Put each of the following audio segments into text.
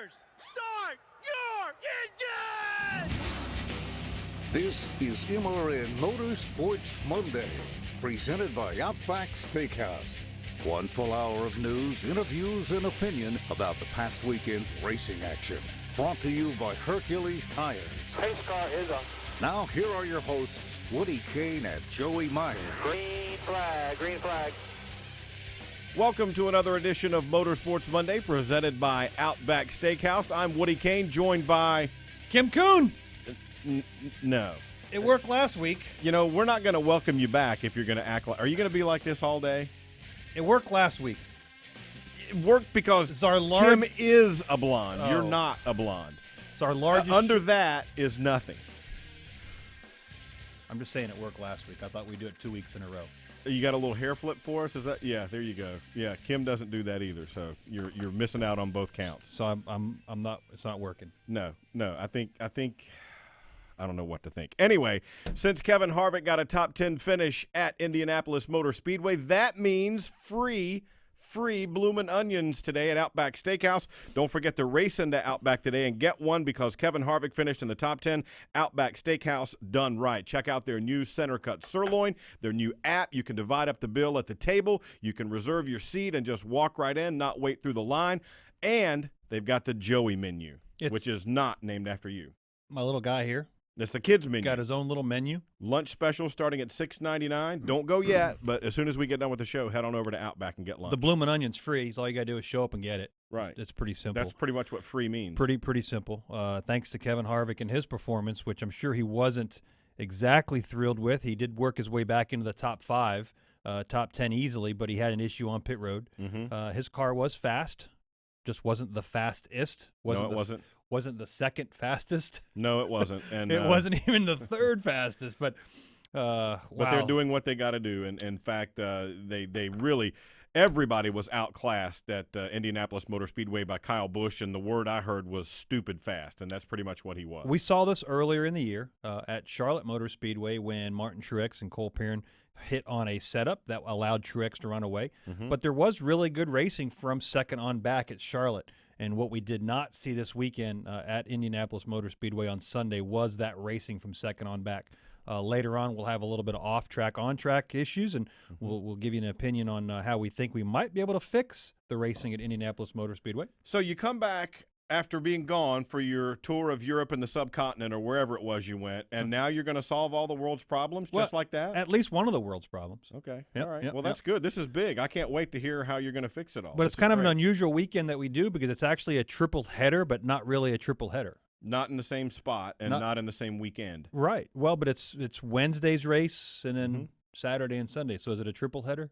Drivers, start your engines! This is MRN Motorsports Monday, presented by Outback Steakhouse. One full hour of news, interviews, and opinion about the past weekend's racing action. Brought to you by Hercules Tires. Pace car is on. Now, here are your hosts, Woody Kane and Joey Meyer. Green flag, green flag. Welcome to another edition of Motorsports Monday, presented by Outback Steakhouse. I'm Woody Kane, joined by... Kim Kuhn. No. It worked last week. You know, we're not going to welcome you back if you're going to act like... Are you going to be like this all day? It worked last week. It worked because It's our Kim is a blonde. Oh. You're not a blonde. It's our largest. Under that is nothing. I'm just saying it worked last week. I thought we'd do it 2 weeks in a row. You got a little hair flip for us? Is that? Yeah, there you go. Yeah, Kim doesn't do that either, so you're missing out on both counts. So I'm not. It's not working. No. I think I don't know what to think. Anyway, since Kevin Harvick got a top 10 finish at Indianapolis Motor Speedway, that means free bloomin' onions today at Outback Steakhouse. Don't forget to race into Outback today and get one because Kevin Harvick finished in the top 10. Outback Steakhouse, done right. Check out their new center cut sirloin, their new app. You can divide up the bill at the table. You can reserve your seat and just walk right in, not wait through the line. And they've got the Joey menu, which is not named after you. My little guy here It's the kids menu. got his own little menu. Lunch special starting at $6.99. Don't go yet, but as soon as we get done with the show, head on over to Outback and get lunch. The bloomin' onion's free. So all you gotta do is show up and get it. Right. It's pretty simple. That's pretty much what free means. Pretty simple. Thanks to Kevin Harvick and his performance, which I'm sure he wasn't exactly thrilled with. He did work his way back into the top 5, top 10 easily, but he had an issue on pit road. Mm-hmm. His car was fast, just wasn't the fastest. No, it wasn't. Wasn't the second fastest. No, it wasn't. And It wasn't even the third fastest, but But wow. they're doing what they got to do. And in fact, they really everybody was outclassed at Indianapolis Motor Speedway by Kyle Busch, and the word I heard was stupid fast, and that's pretty much what he was. We saw this earlier in the year at Charlotte Motor Speedway when Martin Truex and Cole Pearn hit on a setup that allowed Truex to run away. Mm-hmm. But there was really good racing from second on back at Charlotte. And what we did not see this weekend at Indianapolis Motor Speedway on Sunday was that racing from second on back. Later on, we'll have a little bit of off-track, on-track issues, and we'll give you an opinion on how we think we might be able to fix the racing at Indianapolis Motor Speedway. So you come back after being gone for your tour of Europe and the subcontinent or wherever it was you went, and now you're going to solve all the world's problems just like that? At least one of the world's problems. Okay. Yep, all right. yep, Well, that's good. This is big. I can't wait to hear how you're going to fix it all. But This it's kind is of an great. unusual weekend that we do because it's actually a triple header, but not really a triple header. Not in the same spot and not in the same weekend. Right. Well, but it's Wednesday's race and then Saturday and Sunday. So is it a triple header?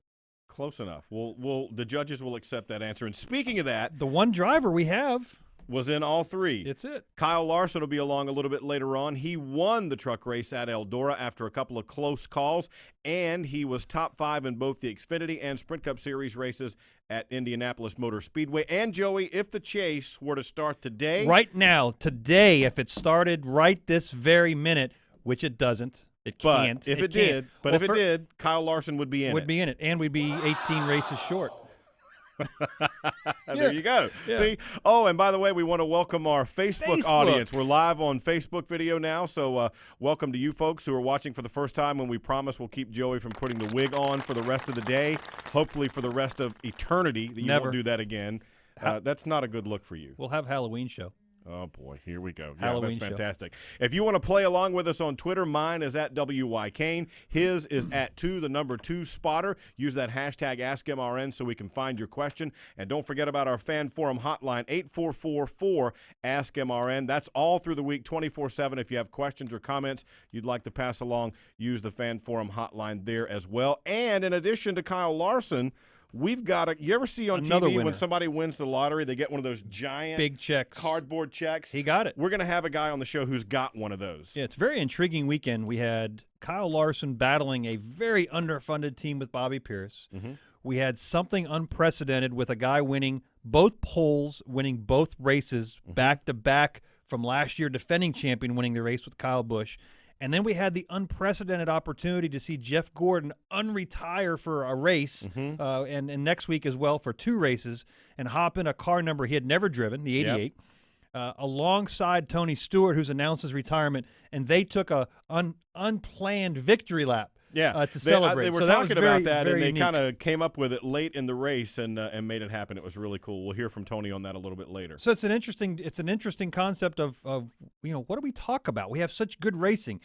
Close enough. The judges will accept that answer. And speaking of that, The one driver we have, was in all three. it's it. Kyle Larson will be along a little bit later on. He won the truck race at Eldora after a couple of close calls, and he was top 5 in both the Xfinity and Sprint Cup Series races at Indianapolis Motor Speedway. And, Joey, if the chase were to start today. Right now, today, if it started right this very minute, which it doesn't, it But can't. if it can't. did, Kyle Larson would be in would be in it, and we'd be 18 races short. There you go. Yeah. See? Oh, and by the way, we want to welcome our Facebook audience. We're live on Facebook video now, so welcome to you folks who are watching for the first time, and we promise we'll keep Joey from putting the wig on for the rest of the day, hopefully for the rest of eternity, that you Never. won't do that again. That's not a good look for you. We'll have Halloween show. Oh, boy, here we go. Halloween that's show. fantastic. If you want to play along with us on Twitter, mine is at WY Kane. His is at 2 spotter. Use that hashtag AskMRN so we can find your question. And don't forget about our fan forum hotline, 844-4AskMRN. That's all through the week, 24/7. If you have questions or comments you'd like to pass along, use the fan forum hotline there as well. And in addition to Kyle Larson, we've got you ever see on Another TV winner. when somebody wins the lottery, they get one of those giant Big checks. cardboard checks? He got it. We're going to have a guy on the show who's got one of those. Yeah, it's a very intriguing weekend. We had Kyle Larson battling a very underfunded team with Bobby Pierce. We had something unprecedented with a guy winning both poles, winning both races back-to-back from last year, defending champion winning the race with Kyle Busch. And then we had the unprecedented opportunity to see Jeff Gordon unretire for a race, and next week as well for 2 races, and hop in a car number he had never driven, the 88. alongside Tony Stewart, who's announced his retirement, and they took a unplanned victory lap. To celebrate. They were so that talking was about that, very and they unique. kind of came up with it late in the race and made it happen. It was really cool. We'll hear from Tony on that a little bit later. So it's an interesting concept of what do we talk about? We have such good racing.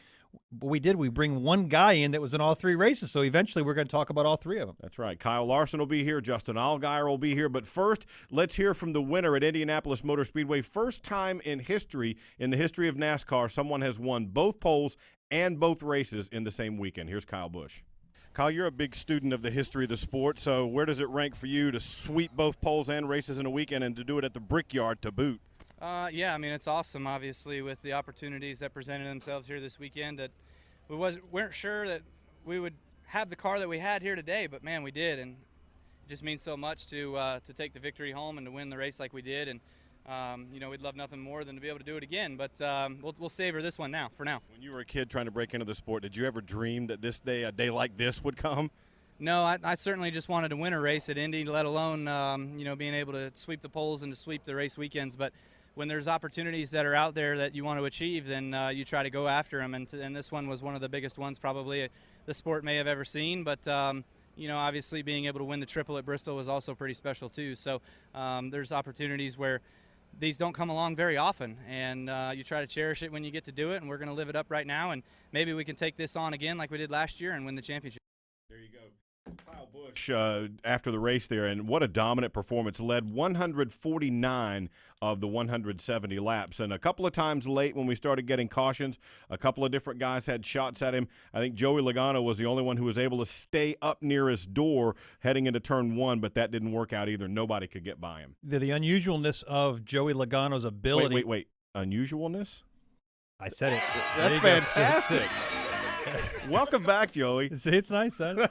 We bring one guy in that was in all three races, so eventually we're going to talk about all three of them. That's right. Kyle Larson will be here. Justin Allgaier will be here. But first, let's hear from the winner at Indianapolis Motor Speedway. First time in the history of NASCAR, someone has won both poles and both races in the same weekend. Here's Kyle Busch. Kyle, you're a big student of the history of the sport, so where does it rank for you to sweep both poles and races in a weekend and to do it at the Brickyard to boot? Yeah, I mean, it's awesome, obviously, with the opportunities that presented themselves here this weekend. That we weren't sure that we would have the car that we had here today, but, man, we did, and it just means so much to take the victory home and to win the race like we did. And we'd love nothing more than to be able to do it again, but we'll savor this one for now. When you were a kid trying to break into the sport, did you ever dream that a day like this would come? No, I certainly just wanted to win a race at Indy, let alone, being able to sweep the poles and to sweep the race weekends. But when there's opportunities that are out there that you want to achieve, then you try to go after them, and this one was one of the biggest ones probably the sport may have ever seen, but obviously being able to win the triple at Bristol was also pretty special too. So there's opportunities where these don't come along very often, and you try to cherish it when you get to do it, and we're going to live it up right now, and maybe we can take this on again like we did last year and win the championship. There you go. Kyle Busch after the race there, and what a dominant performance. Led 149 of the 170 laps, and a couple of times late when we started getting cautions, a couple of different guys had shots at him. I think Joey Logano was the only one who was able to stay up near his door heading into turn one, but that didn't work out either. Nobody could get by him. The unusualness of Joey Logano's ability. Wait. Unusualness? I said it. That's fantastic. Welcome back, Joey. See, it's nice, son.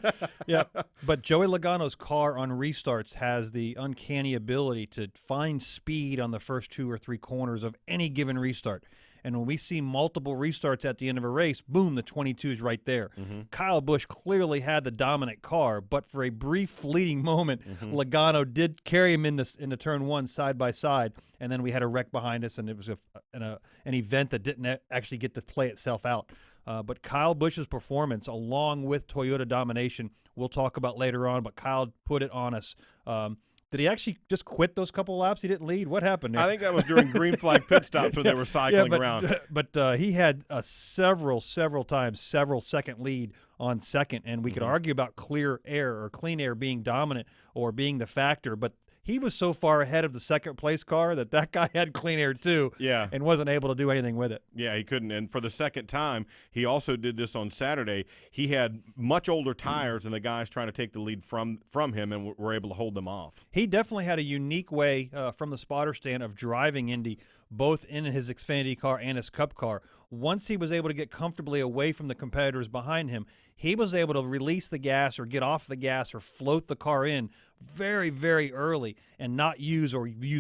Yeah, but Joey Logano's car on restarts has the uncanny ability to find speed on the first 2 or 3 corners of any given restart. And when we see multiple restarts at the end of a race, boom, the 22 is right there. Mm-hmm. Kyle Busch clearly had the dominant car, but for a brief, fleeting moment, Logano did carry him into turn one side by side, and then we had a wreck behind us, and it was an event that didn't actually get to play itself out. But Kyle Busch's performance, along with Toyota domination, we'll talk about later on, but Kyle put it on us. Did he actually just quit those couple laps? He didn't lead. What happened there? I think that was during green flag pit stops when they were cycling around. But he had several times, several-second lead on second, and we could argue about clear air or clean air being dominant or being the factor, but he was so far ahead of the second-place car that guy had clean air too, and wasn't able to do anything with it. Yeah, he couldn't. And for the second time, he also did this on Saturday. He had much older tires than the guys trying to take the lead from him, and were able to hold them off. He definitely had a unique way from the spotter stand of driving Indy, both in his Xfinity car and his Cup car. Once he was able to get comfortably away from the competitors behind him, he was able to release the gas or get off the gas or float the car in very, very early and not use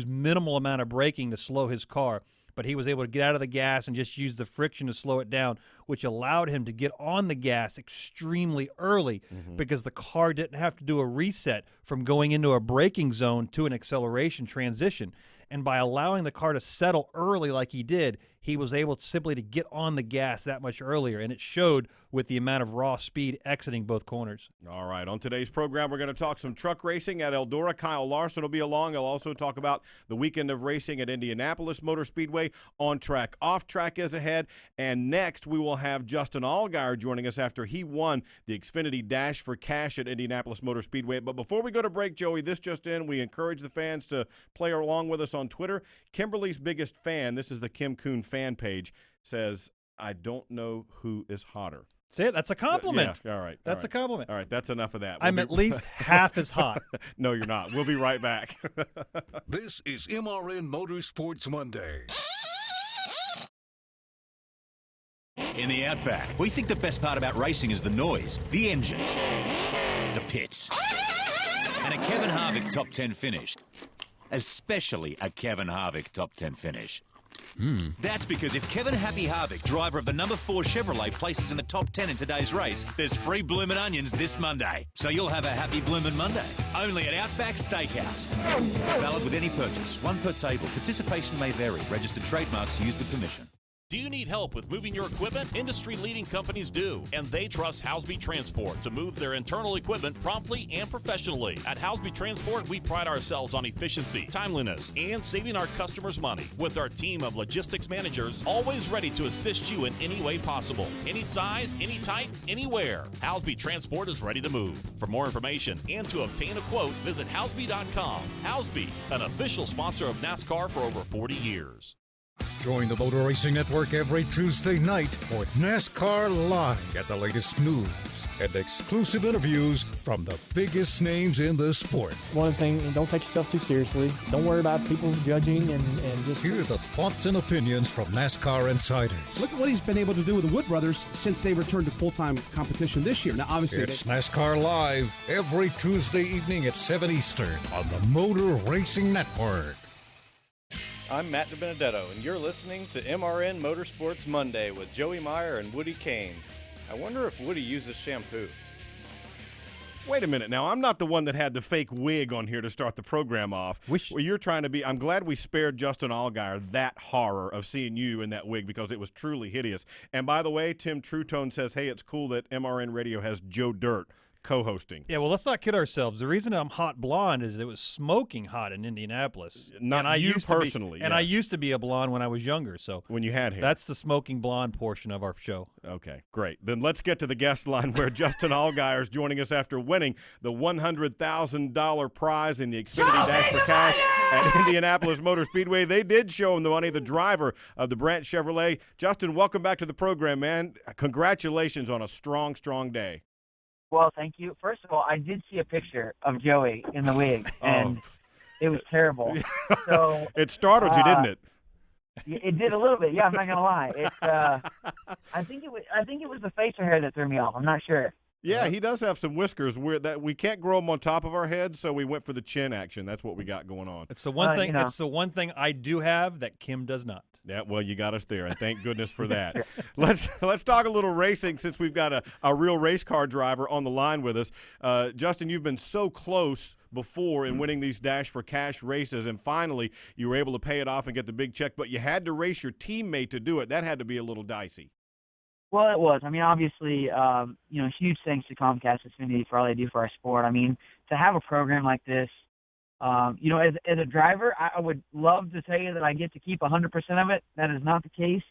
minimal amount of braking to slow his car. But he was able to get out of the gas and just use the friction to slow it down, which allowed him to get on the gas extremely early because the car didn't have to do a reset from going into a braking zone to an acceleration transition. And by allowing the car to settle early like he did, he was able simply to get on the gas that much earlier, and it showed with the amount of raw speed exiting both corners. All right, on today's program, we're going to talk some truck racing at Eldora. Kyle Larson will be along. He'll also talk about the weekend of racing at Indianapolis Motor Speedway. On track, off track is ahead. And next, we will have Justin Allgaier joining us after he won the Xfinity Dash for Cash at Indianapolis Motor Speedway. But before we go to break, Joey, this just in, we encourage the fans to play along with us on Twitter. Kimberly's biggest fan, this is the Kim Kuhn fan page, says, I don't know who is hotter. See, that's a compliment. Yeah, all right. That's a compliment. All right, that's enough of that. I'm at least half as hot. No, you're not. We'll be right back. This is MRN Motorsports Monday. In the Outback, we think the best part about racing is the noise, the engine, the pits, and a Kevin Harvick top 10 finish. Especially a Kevin Harvick top 10 finish. That's because if Kevin Happy Harvick, driver of the number 4 Chevrolet, places in the top 10 in today's race, there's free bloomin' onions this Monday. So you'll have a happy bloomin' Monday. Only at Outback Steakhouse. Valid with any purchase. One per table. Participation may vary. Registered trademarks used with permission. Do you need help with moving your equipment? Industry-leading companies do, and they trust Housby Transport to move their internal equipment promptly and professionally. At Housby Transport, we pride ourselves on efficiency, timeliness, and saving our customers money. With our team of logistics managers, always ready to assist you in any way possible. Any size, any type, anywhere. Housby Transport is ready to move. For more information and to obtain a quote, visit Housby.com. Housby, an official sponsor of NASCAR for over 40 years. Join the Motor Racing Network every Tuesday night for NASCAR Live. Get the latest news and exclusive interviews from the biggest names in the sport. One thing, don't take yourself too seriously. Don't worry about people judging and just... Hear the thoughts and opinions from NASCAR insiders. Look at what he's been able to do with the Wood Brothers since they returned to full-time competition this year. Now, obviously... It's NASCAR Live every Tuesday evening at 7 Eastern on the Motor Racing Network. I'm Matt DiBenedetto, and you're listening to MRN Motorsports Monday with Joey Meyer and Woody Kane. I wonder if Woody uses shampoo. Wait a minute now. I'm not the one that had the fake wig on here to start the program off. Well, you're trying to be. I'm glad we spared Justin Allgaier that horror of seeing you in that wig because it was truly hideous. And by the way, Tim Trutone says, hey, it's cool that MRN Radio has Joe Dirt co-hosting. Yeah, well, let's not kid ourselves. The reason I'm hot blonde is it was smoking hot in Indianapolis. Not and you personally. And I used to be a blonde when I was younger. So when you had hair. That's the smoking blonde portion of our show. Okay, great. Then let's get to the guest line where Justin Allgaier is joining us after winning the $100,000 prize in the Xfinity Dash for Cash at Indianapolis Motor Speedway. They did show him the money, the driver of the Brandt Chevrolet. Justin, welcome back to the program, man. Congratulations on a strong, strong day. Well, thank you. First of all, I did see a picture of Joey in the wig, and it was terrible. So it startled you, didn't it? It did a little bit. Yeah, I'm not gonna lie. I think it was the facial hair that threw me off. I'm not sure. Yeah, he does have some whiskers. We can't grow them on top of our heads, so we went for the chin action. That's what we got going on. It's the one thing. It's the one thing I do have that Kim does not. Yeah, well, you got us there, and thank goodness for that. Let's talk a little racing since we've got a real race car driver on the line with us. Justin, you've been so close before in winning these Dash for Cash races, and finally you were able to pay it off and get the big check, but you had to race your teammate to do it. That had to be a little dicey. Well, it was. I mean, obviously, huge thanks to Comcast Xfinity for all they do for our sport. I mean, to have a program like this, as a driver, I would love to tell you that I get to keep 100% of it. That is not the case.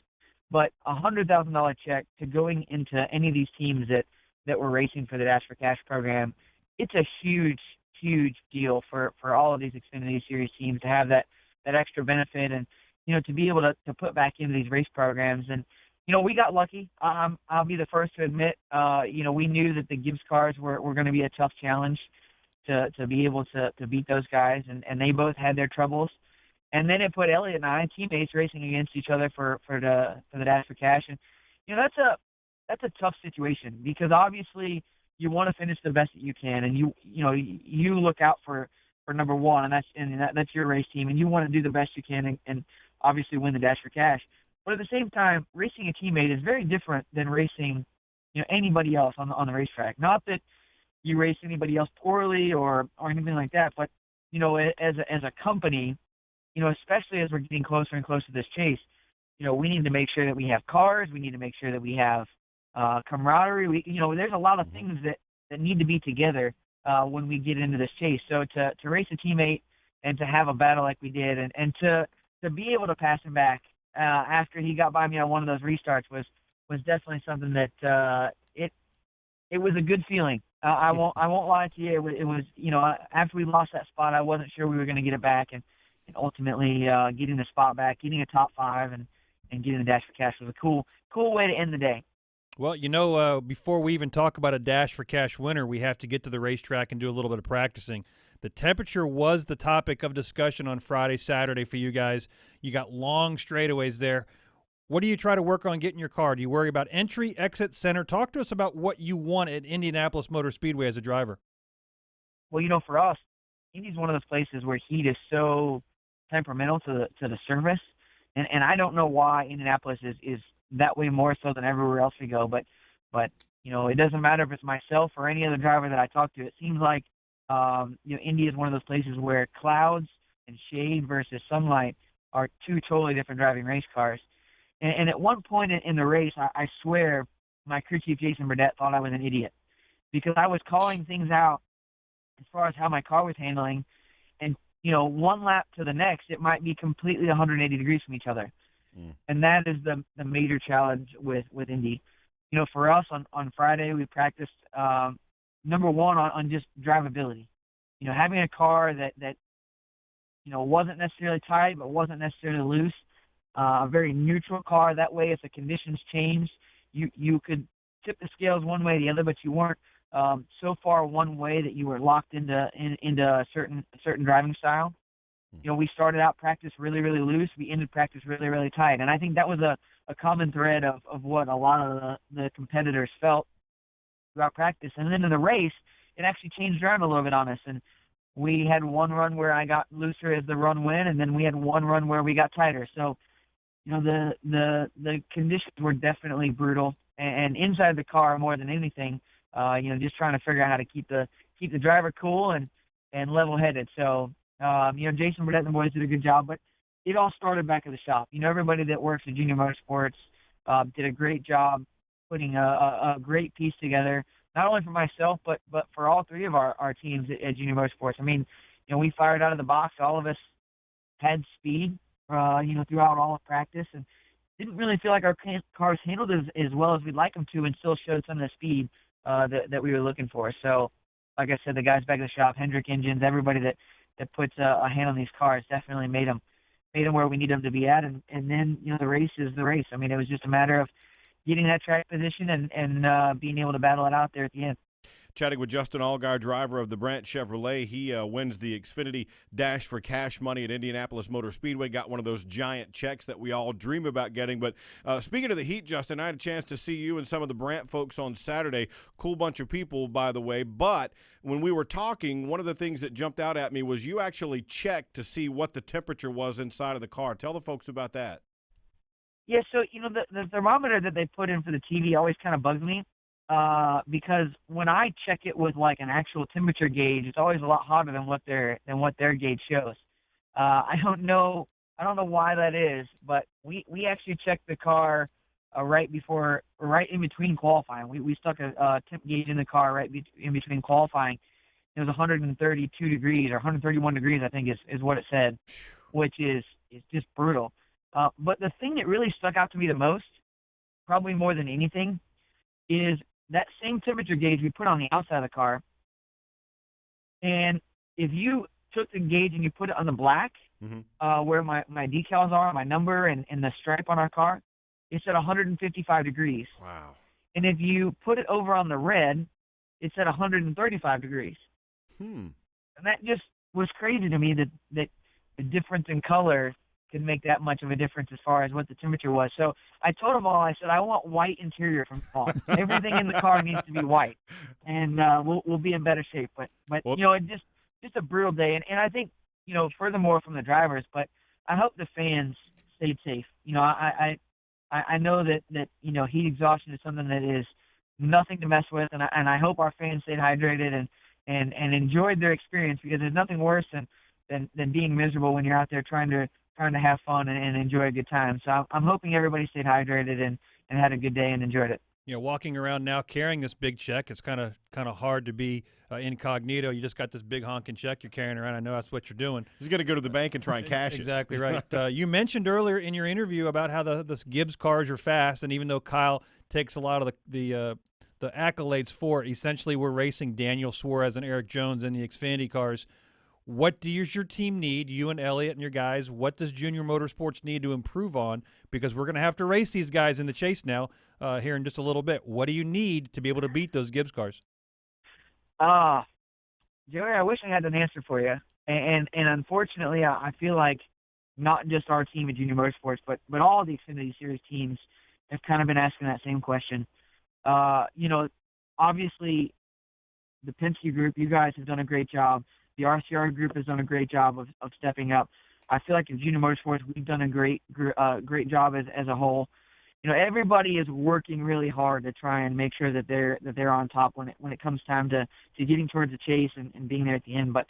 But a $100,000 check to going into any of these teams that were racing for the Dash for Cash program, it's a huge, huge deal for all of these Xfinity Series teams to have that extra benefit and, to be able to put back into these race programs. And, we got lucky. I'll be the first to admit, we knew that the Gibbs cars were going to be a tough challenge to be able to beat those guys, and they both had their troubles. And then it put Elliott and I, teammates, racing against each other for the Dash for Cash. And that's a tough situation because obviously you want to finish the best that you can, and you look out for number one, and that's your race team, and you want to do the best you can and obviously win the Dash for Cash. But at the same time, racing a teammate is very different than racing anybody else on the racetrack. Not that you race anybody else poorly or anything like that, but as a company, especially as we're getting closer and closer to this chase, we need to make sure that we have cars, we need to make sure that we have camaraderie. There's a lot of things that need to be together when we get into this chase. So to race a teammate and to have a battle like we did, and to be able to pass him back after he got by me on one of those restarts was definitely something that it was a good feeling. I won't lie to you. It was after we lost that spot, I wasn't sure we were going to get it back, and ultimately getting the spot back, getting a top 5, and getting the Dash for Cash was a cool way to end the day. Well, before we even talk about a Dash for Cash winner, we have to get to the racetrack and do a little bit of practicing. The temperature was the topic of discussion on Friday, Saturday for you guys. You got long straightaways there. What do you try to work on getting your car? Do you worry about entry, exit, center? Talk to us about what you want at Indianapolis Motor Speedway as a driver. Well, for us, Indy's one of those places where heat is so temperamental to the service. And I don't know why Indianapolis is that way more so than everywhere else we go. But it doesn't matter if it's myself or any other driver that I talk to. It seems like Indy is one of those places where clouds and shade versus sunlight are two totally different driving race cars. And at one point in the race, I swear my crew chief, Jason Burdett, thought I was an idiot because I was calling things out as far as how my car was handling. And, one lap to the next, it might be completely 180 degrees from each other. And that is the major challenge with Indy. For us on Friday, we practiced, number one, on just drivability. Having a car that wasn't necessarily tight but wasn't necessarily loose, a very neutral car. That way, if the conditions changed, you could tip the scales one way or the other, but you weren't so far one way that you were locked into a certain driving style. We started out practice really, really loose. We ended practice really, really tight. And I think that was a common thread of what a lot of the competitors felt throughout practice. And then in the race, it actually changed around a little bit on us. And we had one run where I got looser as the run went, and then we had one run where we got tighter. So, the conditions were definitely brutal. And inside the car more than anything, just trying to figure out how to keep the driver cool and level-headed. So, Jason Burdett and the boys did a good job, but it all started back at the shop. Everybody that works at Junior Motorsports did a great job putting a great piece together, not only for myself, but for all three of our teams at Junior Motorsports. I mean, we fired out of the box. All of us had speed, throughout all of practice, and didn't really feel like our cars handled as well as we'd like them to, and still showed some of the speed that we were looking for. So, like I said, the guys back at the shop, Hendrick Engines, everybody that puts a hand on these cars definitely made them where we need them to be at. And then, the race is the race. I mean, it was just a matter of getting that track position and being able to battle it out there at the end. Chatting with Justin Allgaier, driver of the Brandt Chevrolet. He wins the Xfinity Dash for cash money at Indianapolis Motor Speedway. Got one of those giant checks that we all dream about getting. But speaking of the heat, Justin, I had a chance to see you and some of the Brandt folks on Saturday. Cool bunch of people, by the way. But when we were talking, one of the things that jumped out at me was you actually checked to see what the temperature was inside of the car. Tell the folks about that. Yeah, so, the thermometer that they put in for the TV always kind of bugs me. Because when I check it with like an actual temperature gauge, it's always a lot hotter than what their gauge shows. I don't know why that is, but we actually checked the car right in between qualifying. We stuck a temp gauge in the car right in between qualifying. It was 132 degrees or 131 degrees, I think is what it said, which is just brutal. But the thing that really stuck out to me the most, probably more than anything, is that same temperature gauge we put on the outside of the car. And if you took the gauge and you put it on the black, where my decals are, my number, and the stripe on our car, it's at 155 degrees. Wow. And if you put it over on the red, it's at 135 degrees. And that just was crazy to me that the difference in color could make that much of a difference as far as what the temperature was. So I told them all, I said, I want white interior from on. Everything in the car needs to be white, and we'll be in better shape. But it's just a brutal day. And I think, furthermore from the drivers, but I hope the fans stayed safe. I know that heat exhaustion is something that is nothing to mess with, and I hope our fans stayed hydrated and enjoyed their experience, because there's nothing worse than being miserable when you're out there trying to have fun and enjoy a good time. So I'm hoping everybody stayed hydrated and had a good day and enjoyed it. Walking around now carrying this big check, it's kind of hard to be incognito. You just got this big honking check you're carrying around. I know that's what you're doing. He's going to go to the bank and try and cash it. Exactly right. You mentioned earlier in your interview about how the Gibbs cars are fast, and even though Kyle takes a lot of the accolades for it, essentially we're racing Daniel Suarez and Eric Jones in the Xfinity cars. What does your team need, you and Elliott and your guys, what does Junior Motorsports need to improve on? Because we're going to have to race these guys in the chase now here in just a little bit. What do you need to be able to beat those Gibbs cars? Joey, I wish I had an answer for you. And unfortunately, I feel like not just our team at Junior Motorsports, but all the Xfinity Series teams have kind of been asking that same question. Obviously, the Penske group, you guys have done a great job. The RCR group has done a great job of stepping up. I feel like in junior motorsports we've done a great job as a whole. Everybody is working really hard to try and make sure that they're on top when it comes time to getting towards the chase and being there at the end. But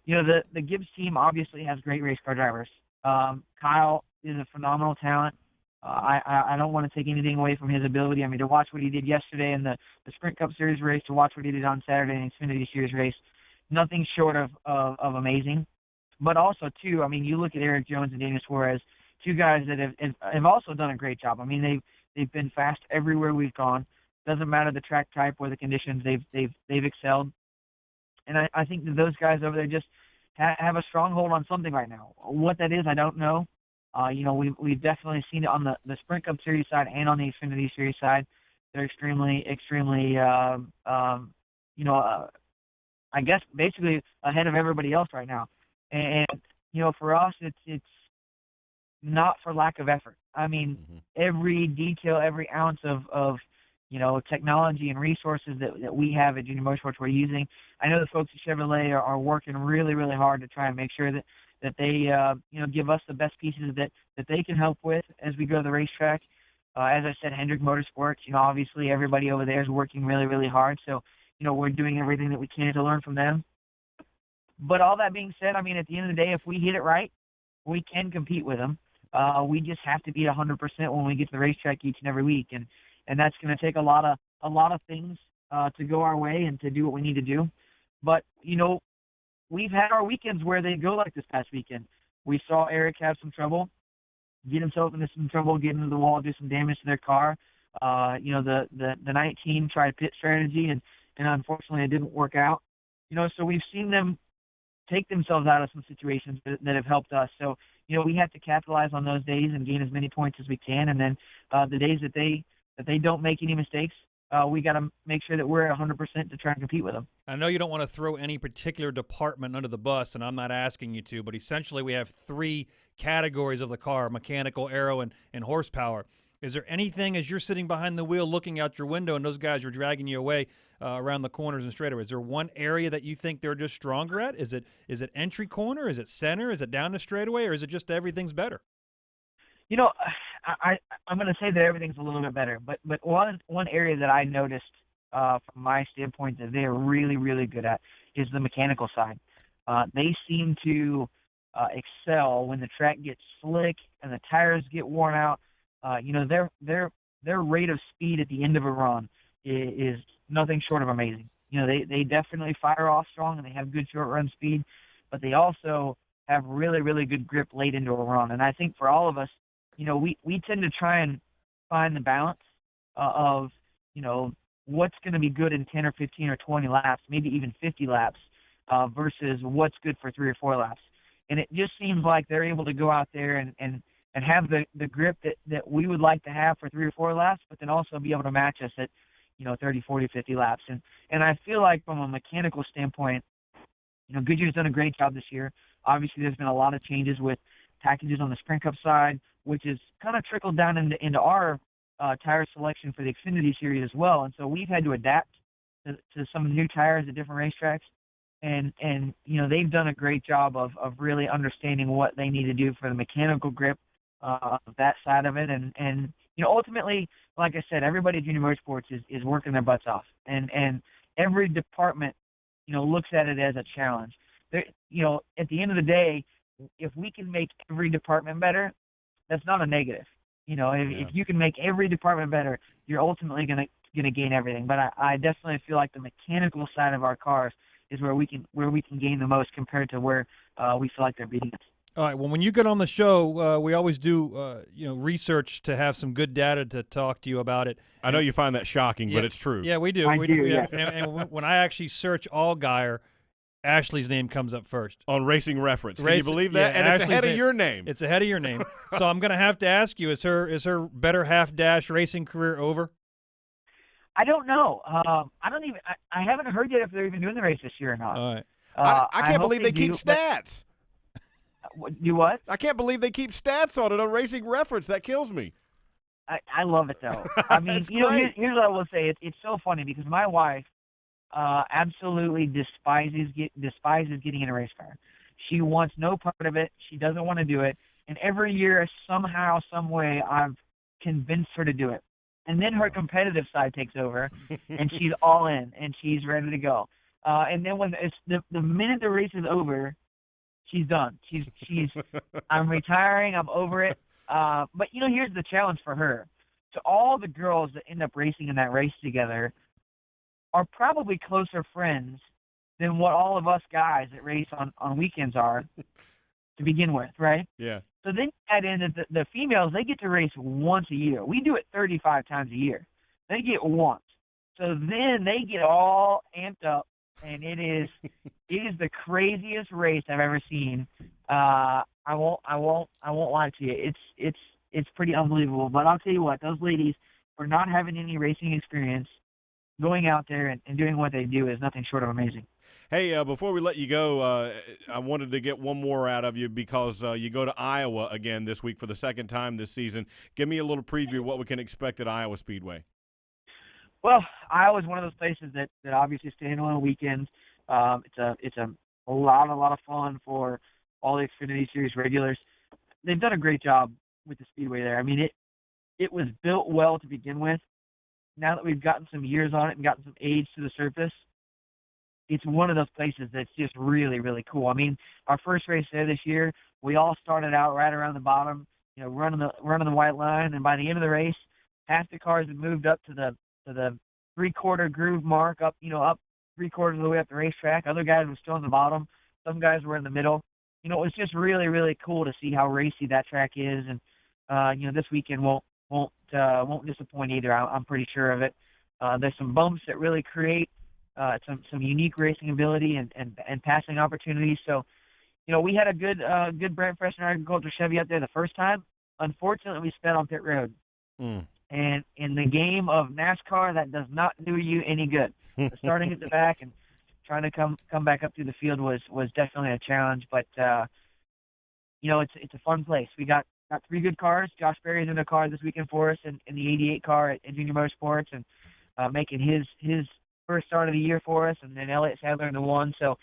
the Gibbs team obviously has great race car drivers. Kyle is a phenomenal talent. I don't want to take anything away from his ability. I mean, to watch what he did yesterday in the Sprint Cup Series race, to watch what he did on Saturday in the Xfinity Series race, nothing short of amazing. But also, too, I mean, you look at Eric Jones and Daniel Suarez, two guys that have also done a great job. I mean, they've been fast everywhere we've gone. Doesn't matter the track type or the conditions, they've excelled. And I think that those guys over there just have a stronghold on something right now. What that is, I don't know. We've definitely seen it on the Sprint Cup Series side and on the Xfinity Series side. They're extremely, I guess basically ahead of everybody else right now. And for us, it's not for lack of effort. I mean, every detail, every ounce of technology and resources that we have at Junior Motorsports we're using. I know the folks at Chevrolet are working really, really hard to try and make sure that they give us the best pieces that they can help with as we go to the racetrack. As I said, Hendrick Motorsports, obviously everybody over there is working really, really hard. So, we're doing everything that we can to learn from them. But all that being said, I mean, at the end of the day, if we hit it right, we can compete with them. We just have to be 100% when we get to the racetrack each and every week. And that's going to take a lot of things to go our way and to do what we need to do. But, we've had our weekends where they go like this past weekend. We saw Eric have some trouble, get himself into some trouble, get into the wall, do some damage to their car. The 19 tried pit strategy, and unfortunately it didn't work out. So we've seen them take themselves out of some situations that have helped us. So, we have to capitalize on those days and gain as many points as we can. And then the days that they don't make any mistakes, we got to make sure that we're at 100% to try and compete with them. I know you don't want to throw any particular department under the bus, and I'm not asking you to, but essentially we have three categories of the car: mechanical, aero, and horsepower. Is there anything, as you're sitting behind the wheel looking out your window and those guys are dragging you away around the corners and straightaways, is there one area that you think they're just stronger at? Is it entry corner? Is it center? Is it down the straightaway? Or is it just everything's better? I'm going to say that everything's a little bit better, but one area that I noticed from my standpoint that they're really, really good at is the mechanical side. They seem to excel when the track gets slick and the tires get worn out. Their rate of speed at the end of a run is nothing short of amazing. They definitely fire off strong and they have good short run speed, but they also have really, really good grip late into a run. And I think for all of us, we tend to try and find the balance of, what's going to be good in 10 or 15 or 20 laps, maybe even 50 laps, versus what's good for 3 or 4 laps. And it just seems like they're able to go out there and have the grip that we would like to have for 3 or 4 laps, but then also be able to match us at, 30, 40, 50 laps. And I feel like from a mechanical standpoint, Goodyear's done a great job this year. Obviously, there's been a lot of changes with packages on the Sprint Cup side, which has kind of trickled down into our tire selection for the Xfinity Series as well. And so we've had to adapt to some new tires at different racetracks. And they've done a great job of really understanding what they need to do for the mechanical grip of that side of it. And ultimately, like I said, everybody at Junior Motorsports is working their butts off. And every department, looks at it as a challenge. At the end of the day, if we can make every department better, that's not a negative. If you can make every department better, you're ultimately going to gain everything. But I definitely feel like the mechanical side of our cars is where we can gain the most compared to where we feel like they're beating us. All right. Well, when you get on the show, we always do research to have some good data to talk to you about it. I know you find that shocking, but it's true. Yeah, we do. I do. Yeah. And when I actually search Allgaier, Ashley's name comes up first on Racing Reference. Can you believe that? Yeah, and Ashley's it's ahead of your name. It's ahead of your name. So I'm going to have to ask you: is her better half dash racing career over? I don't know. I haven't heard yet if they're even doing the race this year or not. All right. I can't believe they keep stats. Do what? I can't believe they keep stats on it on Racing Reference. That kills me. I love it though. I mean, here's what I will say. It's so funny because my wife absolutely despises getting in a race car. She wants no part of it. She doesn't want to do it. And every year, somehow, some way, I've convinced her to do it. And then her competitive side takes over, and she's all in, and she's ready to go. And then when it's the minute the race is over, she's done. She's I'm retiring. I'm over it. But, here's the challenge for her. To all the girls that end up racing in that race together are probably closer friends than what all of us guys that race on weekends are to begin with, right? Yeah. So then add in that the females, they get to race once a year. We do it 35 times a year. They get once. So then they get all amped up, and it is the craziest race I've ever seen. I won't lie to you. It's pretty unbelievable. But I'll tell you what, those ladies, for not having any racing experience, going out there and doing what they do is nothing short of amazing. Hey, before we let you go, I wanted to get one more out of you because you go to Iowa again this week for the second time this season. Give me a little preview of what we can expect at Iowa Speedway. Well, Iowa is one of those places that obviously stand on weekends. It's a lot of fun for all the Xfinity Series regulars. They've done a great job with the speedway there. I mean, it was built well to begin with. Now that we've gotten some years on it and gotten some age to the surface, it's one of those places that's just really, really cool. I mean, our first race there this year, we all started out right around the bottom, running the white line, and by the end of the race, half the cars had moved up to the three-quarter groove mark, up three-quarters of the way up the racetrack. Other guys were still in the bottom. Some guys were in the middle. It was just really, really cool to see how racy that track is, and this weekend won't disappoint either. I'm pretty sure of it. There's some bumps that really create some unique racing ability and passing opportunities. So, we had a good Brent Freshener Agriculture Chevy out there the first time. Unfortunately, we sped on pit road. And in the game of NASCAR, that does not do you any good. Starting at the back and trying to come back up through the field was definitely a challenge. But it's a fun place. We got three good cars. Josh Berry's in a car this weekend for us in the 88 car at Junior Motorsports, and making his first start of the year for us, and then Elliott Sadler in the one. So,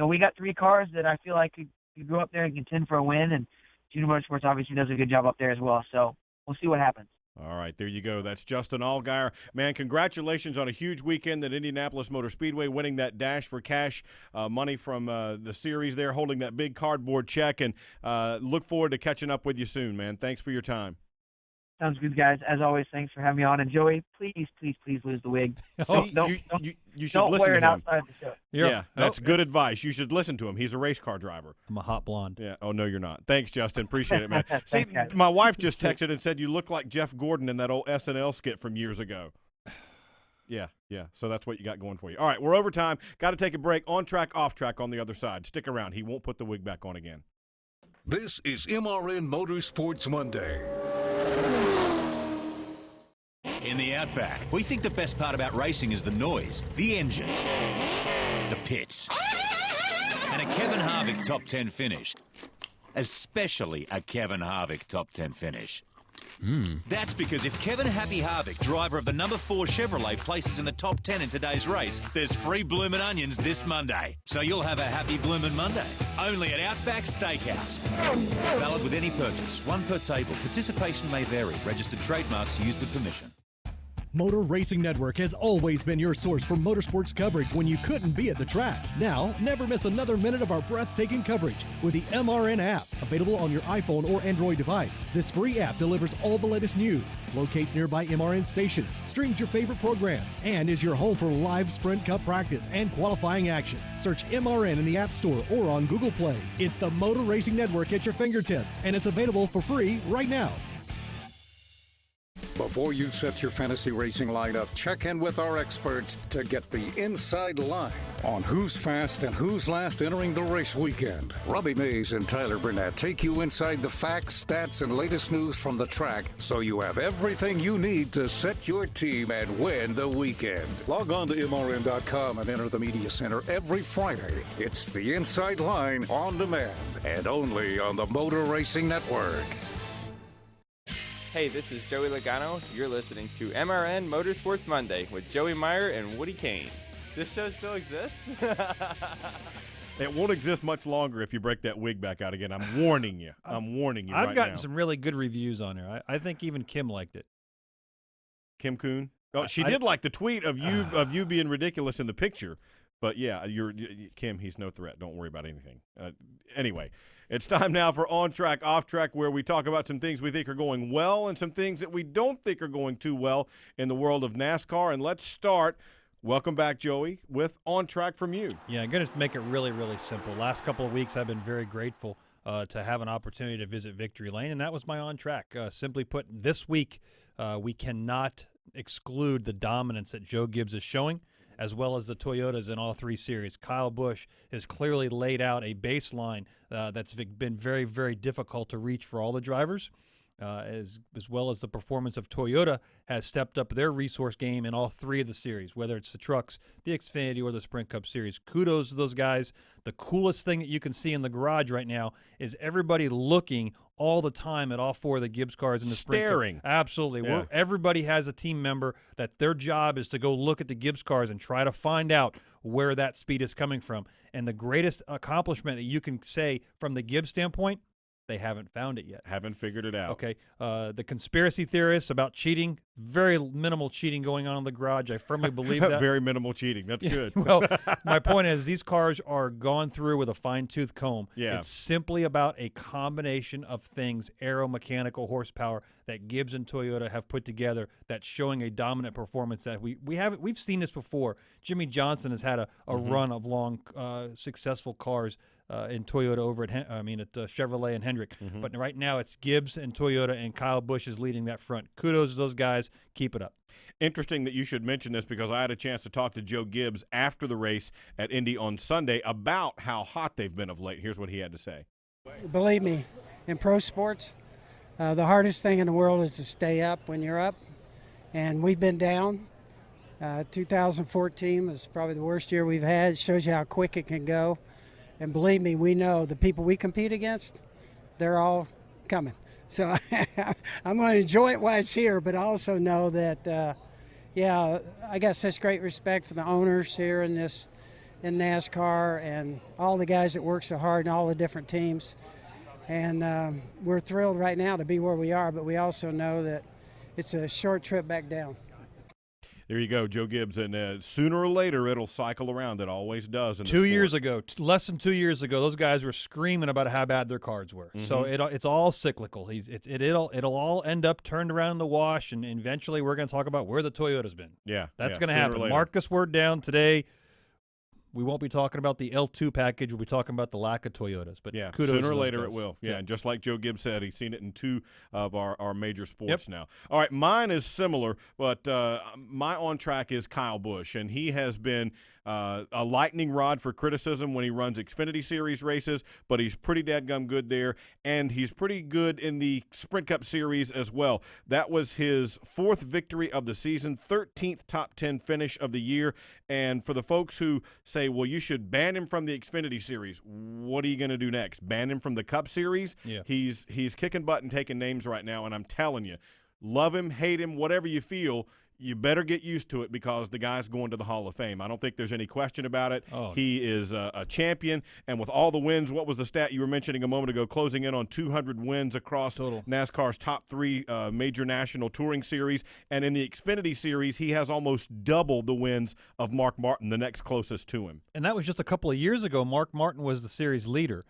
we got three cars that I feel like could go up there and contend for a win, and Junior Motorsports obviously does a good job up there as well. So we'll see what happens. All right, there you go. That's Justin Allgaier. Man, congratulations on a huge weekend at Indianapolis Motor Speedway, winning that Dash for Cash money from the series there, holding that big cardboard check, and look forward to catching up with you soon, man. Thanks for your time. Sounds good, guys. As always, thanks for having me on. And Joey, please lose the wig. You should don't listen wear to it him. outside the show. Yeah, that's good advice. You should listen to him. He's a race car driver. I'm a hot blonde. Yeah. Oh, no, you're not. Thanks, Justin. Appreciate it, man. See, Thanks, my wife just texted and said you look like Jeff Gordon in that old SNL skit from years ago. Yeah. So that's what you got going for you. All right, we're over time. Got to take a break. On track, off track on the other side. Stick around. He won't put the wig back on again. This is MRN Motorsports Monday. In the Outback, we think the best part about racing is the noise, the engine, the pits, and a Kevin Harvick top 10 finish. Especially a Kevin Harvick top 10 finish. That's because if Kevin Happy Harvick, driver of the number 4 Chevrolet, places in the top 10 in today's race, there's free bloomin' onions this Monday. So you'll have a happy bloomin' Monday. Only at Outback Steakhouse. Valid with any purchase. One per table. Participation may vary. Registered trademarks used with permission. Motor Racing Network has always been your source for motorsports coverage when you couldn't be at the track. Now, never miss another minute of our breathtaking coverage with the MRN app, available on your iPhone or Android device. This free app delivers all the latest news, locates nearby MRN stations, streams your favorite programs, and is your home for live Sprint Cup practice and qualifying action. Search MRN in the App Store or on Google Play. It's the Motor Racing Network at your fingertips, and it's available for free right now. Before you set your fantasy racing lineup, check in with our experts to get the inside line on who's fast and who's last entering the race weekend. Robbie Mays and Tyler Burnett take you inside the facts, stats, and latest news from the track so you have everything you need to set your team and win the weekend. Log on to MRN.com and enter the Media Center every Friday. It's the inside line on demand and only on the Motor Racing Network. Hey, this is Joey Logano. You're listening to MRN Motorsports Monday with Joey Meyer and Woody Kane. This show still exists? It won't exist much longer if you break that wig back out again. I'm warning you. I'm warning you. I've gotten some really good reviews on there. I think even Kim liked it. Kim Kuhn? Oh, she did like the tweet of you being ridiculous in the picture. But yeah, Kim. He's no threat. Don't worry about anything. Anyway, it's time now for On Track, Off Track, where we talk about some things we think are going well and some things that we don't think are going too well in the world of NASCAR. And let's start. Welcome back, Joey, with On Track from you. Yeah, I'm going to make it really, really simple. Last couple of weeks, I've been very grateful to have an opportunity to visit Victory Lane, and that was my On Track. Simply put, this week we cannot exclude the dominance that Joe Gibbs is showing, as well as the Toyotas in all three series. Kyle Busch has clearly laid out a baseline that's been very, very difficult to reach for all the drivers. As well as the performance of Toyota has stepped up their resource game in all three of the series, whether it's the trucks, the Xfinity, or the Sprint Cup Series. Kudos to those guys. The coolest thing that you can see in the garage right now is everybody looking all the time at all four of the Gibbs cars in the Sprint Cup. Staring. Absolutely. Yeah. Everybody has a team member that their job is to go look at the Gibbs cars and try to find out where that speed is coming from. And the greatest accomplishment that you can say from the Gibbs standpoint, they haven't found it yet. Haven't figured it out. Okay. The conspiracy theorists about cheating, very minimal cheating going on in the garage. I firmly believe that. Very minimal cheating. That's good. Well, my point is these cars are gone through with a fine-tooth comb. Yeah. It's simply about a combination of things, aeromechanical horsepower, that Gibbs and Toyota have put together that's showing a dominant performance that we've seen this before. Jimmy Johnson has had a run of long, successful cars in Toyota over at Chevrolet and Hendrick. But right now it's Gibbs and Toyota, and Kyle Busch is leading that front. Kudos to those guys. Keep it up. Interesting that you should mention this because I had a chance to talk to Joe Gibbs after the race at Indy on Sunday about how hot they've been of late. Here's what he had to say. Believe me, in pro sports, the hardest thing in the world is to stay up when you're up, and we've been down. 2014 was probably the worst year we've had. It shows you how quick it can go. And believe me, we know the people we compete against, they're all coming. So I'm going to enjoy it while it's here, but I also know that, I got such great respect for the owners here in NASCAR and all the guys that work so hard and all the different teams. And we're thrilled right now to be where we are, but we also know that it's a short trip back down. There you go, Joe Gibbs, and sooner or later it'll cycle around. It always does. In the 2 years sport. ago, less than 2 years ago, those guys were screaming about how bad their cars were. So it's all cyclical. It'll all end up turned around in the wash, and eventually we're going to talk about where the Toyota's been. Yeah, that's going to happen. Mark this word down today. We won't be talking about the L2 package. We'll be talking about the lack of Toyotas. But yeah, kudos sooner to or those later guys. it will. Yeah, So, and just like Joe Gibbs said, he's seen it in two of our major sports now. All right, mine is similar, but my on track is Kyle Busch, and he has been a lightning rod for criticism when he runs Xfinity Series races, but he's pretty dadgum good there, and he's pretty good in the Sprint Cup Series as well. That was his 4th victory of the season, 13th top 10 finish of the year, and for the folks who say, well, you should ban him from the Xfinity Series, what are you going to do next? Ban him from the Cup Series? Yeah. He's kicking butt and taking names right now, and I'm telling you, love him, hate him, whatever you feel, you better get used to it because the guy's going to the Hall of Fame. I don't think there's any question about it. Oh. He is a champion, and with all the wins, what was the stat you were mentioning a moment ago, closing in on 200 wins across total NASCAR's top 3 major national touring series, and in the Xfinity Series, he has almost double the wins of Mark Martin, the next closest to him. And that was just a couple of years ago. Mark Martin was the series leader.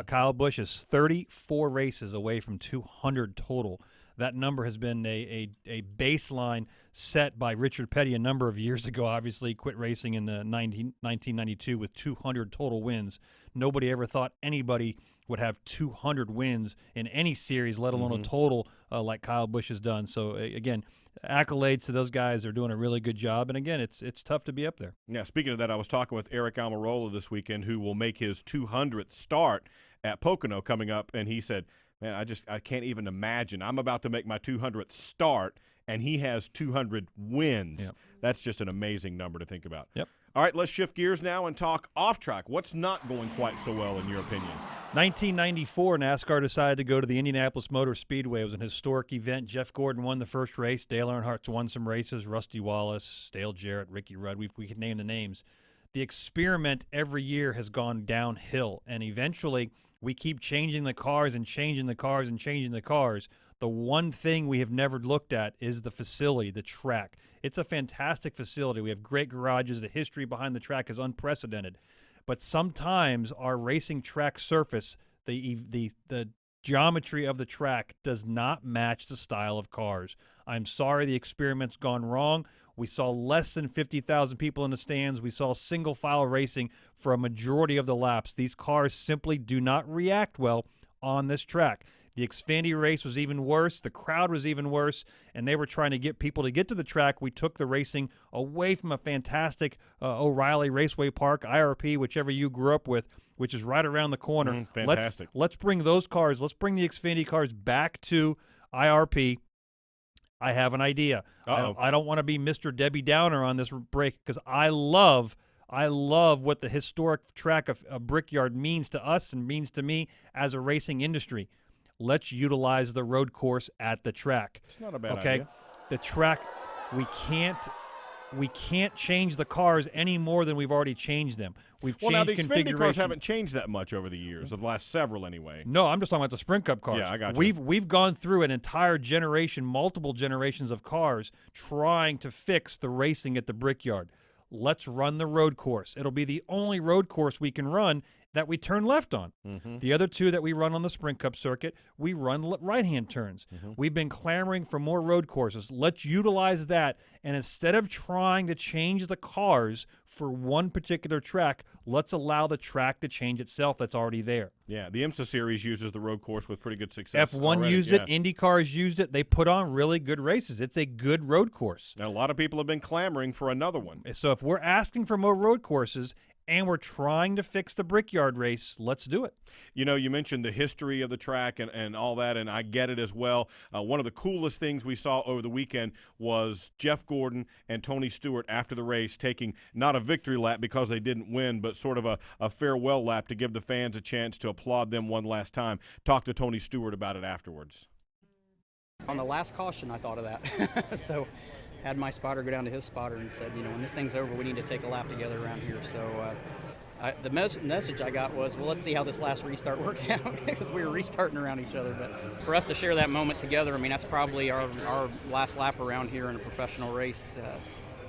Kyle Busch is 34 races away from 200 total. That number has been a baseline set by Richard Petty a number of years ago. Obviously, quit racing in the 1992 with 200 total wins. Nobody ever thought anybody would have 200 wins in any series, let alone a total like Kyle Busch has done. So, again, accolades to those guys. They're doing a really good job. And, again, it's tough to be up there. Yeah, speaking of that, I was talking with Eric Almirola this weekend, who will make his 200th start at Pocono coming up, and he said, man, I can't even imagine. I'm about to make my 200th start, and he has 200 wins. Yep. That's just an amazing number to think about. Yep. All right, let's shift gears now and talk off track. What's not going quite so well in your opinion? 1994, NASCAR decided to go to the Indianapolis Motor Speedway. It was an historic event. Jeff Gordon won the first race. Dale Earnhardt's won some races. Rusty Wallace, Dale Jarrett, Ricky Rudd. We could name the names. the experiment every year has gone downhill, and eventually we keep changing the cars and changing the cars and changing the cars. The one thing we have never looked at is the facility, the track. It's a fantastic facility. We have great garages. The history behind the track is unprecedented. But sometimes our racing track surface, the geometry of the track does not match the style of cars. I'm sorry the experiment's gone wrong. We saw less than 50,000 people in the stands. We saw single file racing for a majority of the laps. These cars simply do not react well on this track. The Xfinity race was even worse. The crowd was even worse, and they were trying to get people to get to the track. We took the racing away from a fantastic O'Reilly Raceway Park, IRP, whichever you grew up with, which is right around the corner. Fantastic. Let's bring those cars. Let's bring the Xfinity cars back to IRP. I have an idea. I don't want to be Mr. Debbie Downer on this break because I love what the historic track of Brickyard means to us and means to me as a racing industry. Let's utilize the road course at the track. It's not a bad idea. The track, we can't change the cars any more than we've already changed them. We've changed now the configuration. Xfinity cars haven't changed that much over the years, the last several anyway. No, I'm just talking about the Sprint Cup cars. Yeah, I got you. We've gone through an entire generation, multiple generations of cars trying to fix the racing at the Brickyard. Let's run the road course. It'll be the only road course we can run that we turn left on. The other two that we run on the Sprint Cup circuit, we run right-hand turns. We've been clamoring for more road courses. Let's utilize that, and instead of trying to change the cars for one particular track, let's allow the track to change itself that's already there. Yeah, the IMSA Series uses the road course with pretty good success. F1 already. used it. IndyCars used it. They put on really good races. It's a good road course. Now, a lot of people have been clamoring for another one. So if we're asking for more road courses and we're trying to fix the Brickyard race, let's do it. You know, you mentioned the history of the track and all that, and I get it as well. One of the coolest things we saw over the weekend was Jeff Gordon and Tony Stewart after the race taking not a victory lap because they didn't win, but sort of a farewell lap to give the fans a chance to applaud them one last time. Talk to Tony Stewart about it afterwards. On the last caution, I thought of that. So had my spotter go down to his spotter and said, you know, when this thing's over, we need to take a lap together around here. So the message I got was, well, let's see how this last restart works out, because we were restarting around each other. But for us to share that moment together, I mean, that's probably our last lap around here in a professional race.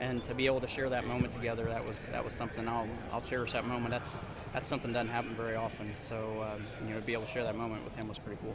And to be able to share that moment together, that was something I'll cherish. That moment. That's something that doesn't happen very often. So you know, to be able to share that moment with him was pretty cool.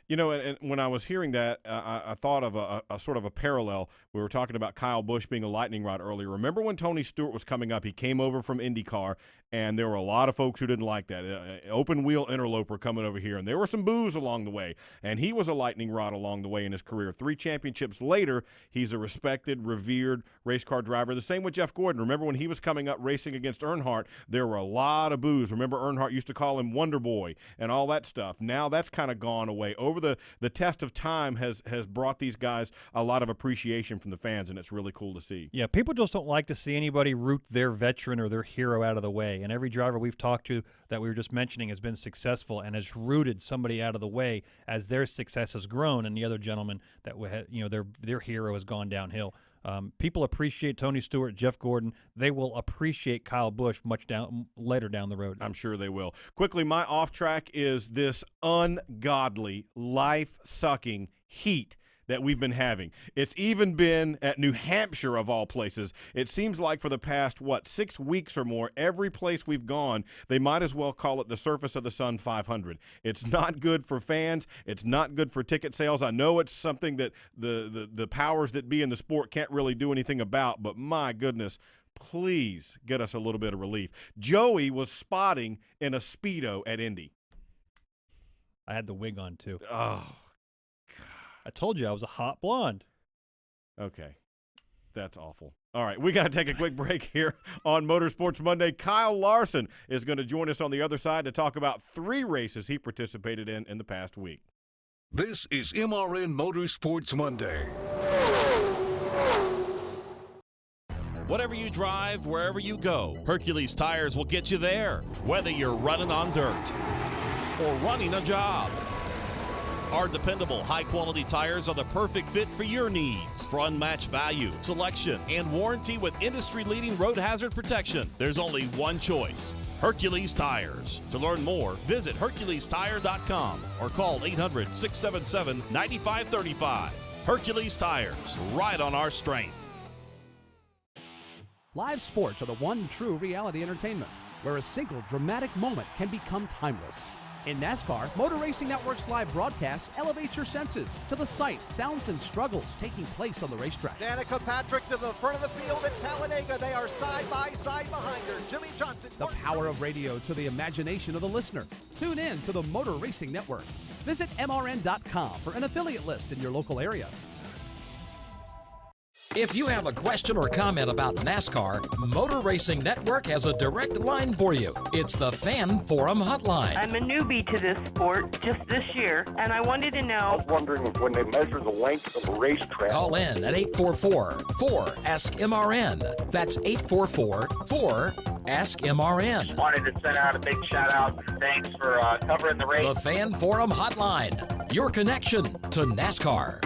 You know, and when I was hearing that, I thought of a sort of a parallel. We were talking about Kyle Busch being a lightning rod earlier. Remember when Tony Stewart was coming up? He came over from IndyCar, and there were a lot of folks who didn't like that. Open-wheel interloper coming over here, and there were some boos along the way. And he was a lightning rod along the way in his career. 3 championships later, he's a respected, revered race car driver. The same with Jeff Gordon. Remember when he was coming up racing against Earnhardt, there were a lot of boos. Remember Earnhardt used to call him Wonder Boy and all that stuff. Now that's kind of gone away. Over the test of time has brought these guys a lot of appreciation from the fans, and it's really cool to see. Yeah, people just don't like to see anybody root their veteran or their hero out of the way. And every driver we've talked to that we were just mentioning has been successful and has rooted somebody out of the way as their success has grown, and the other gentleman that their hero has gone downhill. People appreciate Tony Stewart, Jeff Gordon. They will appreciate Kyle Busch later down the road. I'm sure they will. Quickly, my off track is this ungodly, life-sucking heat that we've been having. It's even been at New Hampshire, of all places. It seems like for the past, 6 weeks or more, every place we've gone, they might as well call it the Surface of the Sun 500. It's not good for fans. It's not good for ticket sales. I know it's something that the powers that be in the sport can't really do anything about, but my goodness, please get us a little bit of relief. Joey was spotting in a Speedo at Indy. I had the wig on, too. Oh, I told you I was a hot blonde. Okay. That's awful. All right, we got to take a quick break here on Motorsports Monday. Kyle Larson is going to join us on the other side to talk about 3 races he participated in the past week. This is MRN Motorsports Monday. Whatever you drive, wherever you go, Hercules Tires will get you there, whether you're running on dirt or running a job. Our dependable, high-quality tires are the perfect fit for your needs. For unmatched value, selection, and warranty with industry-leading road hazard protection, there's only one choice: Hercules Tires. To learn more, visit HerculesTire.com or call 800-677-9535. Hercules Tires, right on our strength. Live sports are the one true reality entertainment, where a single dramatic moment can become timeless. In NASCAR, Motor Racing Network's live broadcast elevates your senses to the sights, sounds, and struggles taking place on the racetrack. Danica Patrick to the front of the field at Talladega. They are side by side behind her. Jimmy Johnson. The power of radio to the imagination of the listener. Tune in to the Motor Racing Network. Visit MRN.com for an affiliate list in your local area. If you have a question or comment about NASCAR, Motor Racing Network has a direct line for you. It's the Fan Forum Hotline. I'm a newbie to this sport just this year, and I wanted to know. I was wondering if when they measure the length of a racetrack. Call in at 844-4-ASK-MRN. That's 844-4-ASK-MRN. Just wanted to send out a big shout out and thanks for covering the race. The Fan Forum Hotline, your connection to NASCAR.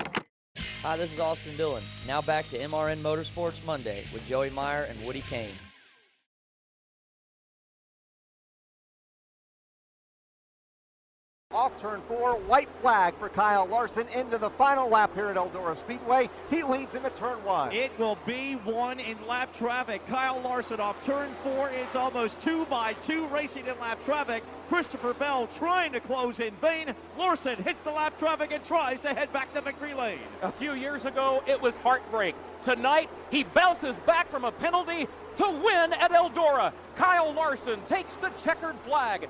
Hi, this is Austin Dillon. Now back to MRN Motorsports Monday with Joey Meyer and Woody Kane. Off turn 4, white flag for Kyle Larson into the final lap here at Eldora Speedway. He leads into turn 1. It will be one in lap traffic. Kyle Larson off turn 4. It's almost 2x2 racing in lap traffic. Christopher Bell trying to close in vain. Larson hits the lap traffic and tries to head back to victory lane. A few years ago, it was heartbreak. Tonight, he bounces back from a penalty to win at Eldora. Kyle Larson takes the checkered flag.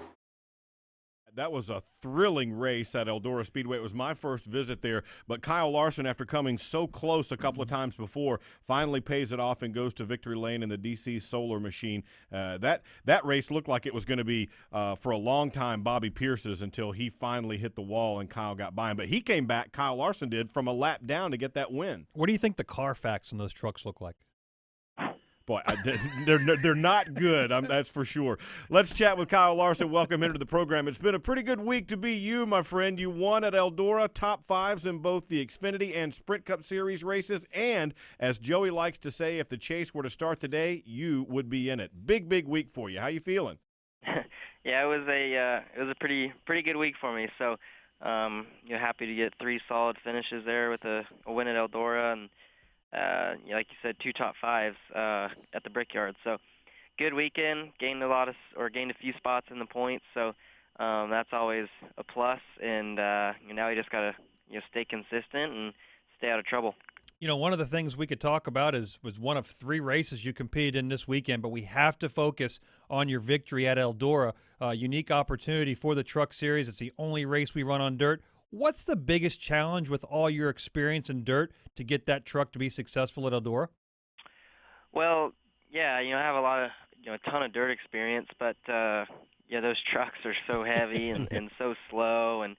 That was a thrilling race at Eldora Speedway. It was my first visit there, but Kyle Larson, after coming so close a couple of times before, finally pays it off and goes to victory lane in the DC Solar Machine. That race looked like it was going to be, for a long time, Bobby Pierce's until he finally hit the wall and Kyle got by him. But he came back, Kyle Larson did, from a lap down to get that win. What do you think the Carfax in those trucks look like? Boy, they're not good, that's for sure. Let's chat with Kyle Larson. Welcome into the program. It's been a pretty good week to be you, my friend. You won at Eldora, top fives in both the Xfinity and Sprint Cup Series races, and as Joey likes to say, if the chase were to start today, you would be in it. Big week for you. How you feeling? Yeah, it was a pretty good week for me. So, happy to get 3 solid finishes there with a win at Eldora and. Like you said, 2 top 5s at the Brickyard. So, good weekend. Gained a few spots in the points. So, that's always a plus. And now you just gotta stay consistent and stay out of trouble. One of the things we could talk about was one of 3 races you competed in this weekend, but we have to focus on your victory at Eldora. Unique opportunity for the Truck Series. It's the only race we run on dirt. What's the biggest challenge with all your experience in dirt to get that truck to be successful at Eldora? Well, yeah, I have a ton of dirt experience, but those trucks are so heavy and so slow and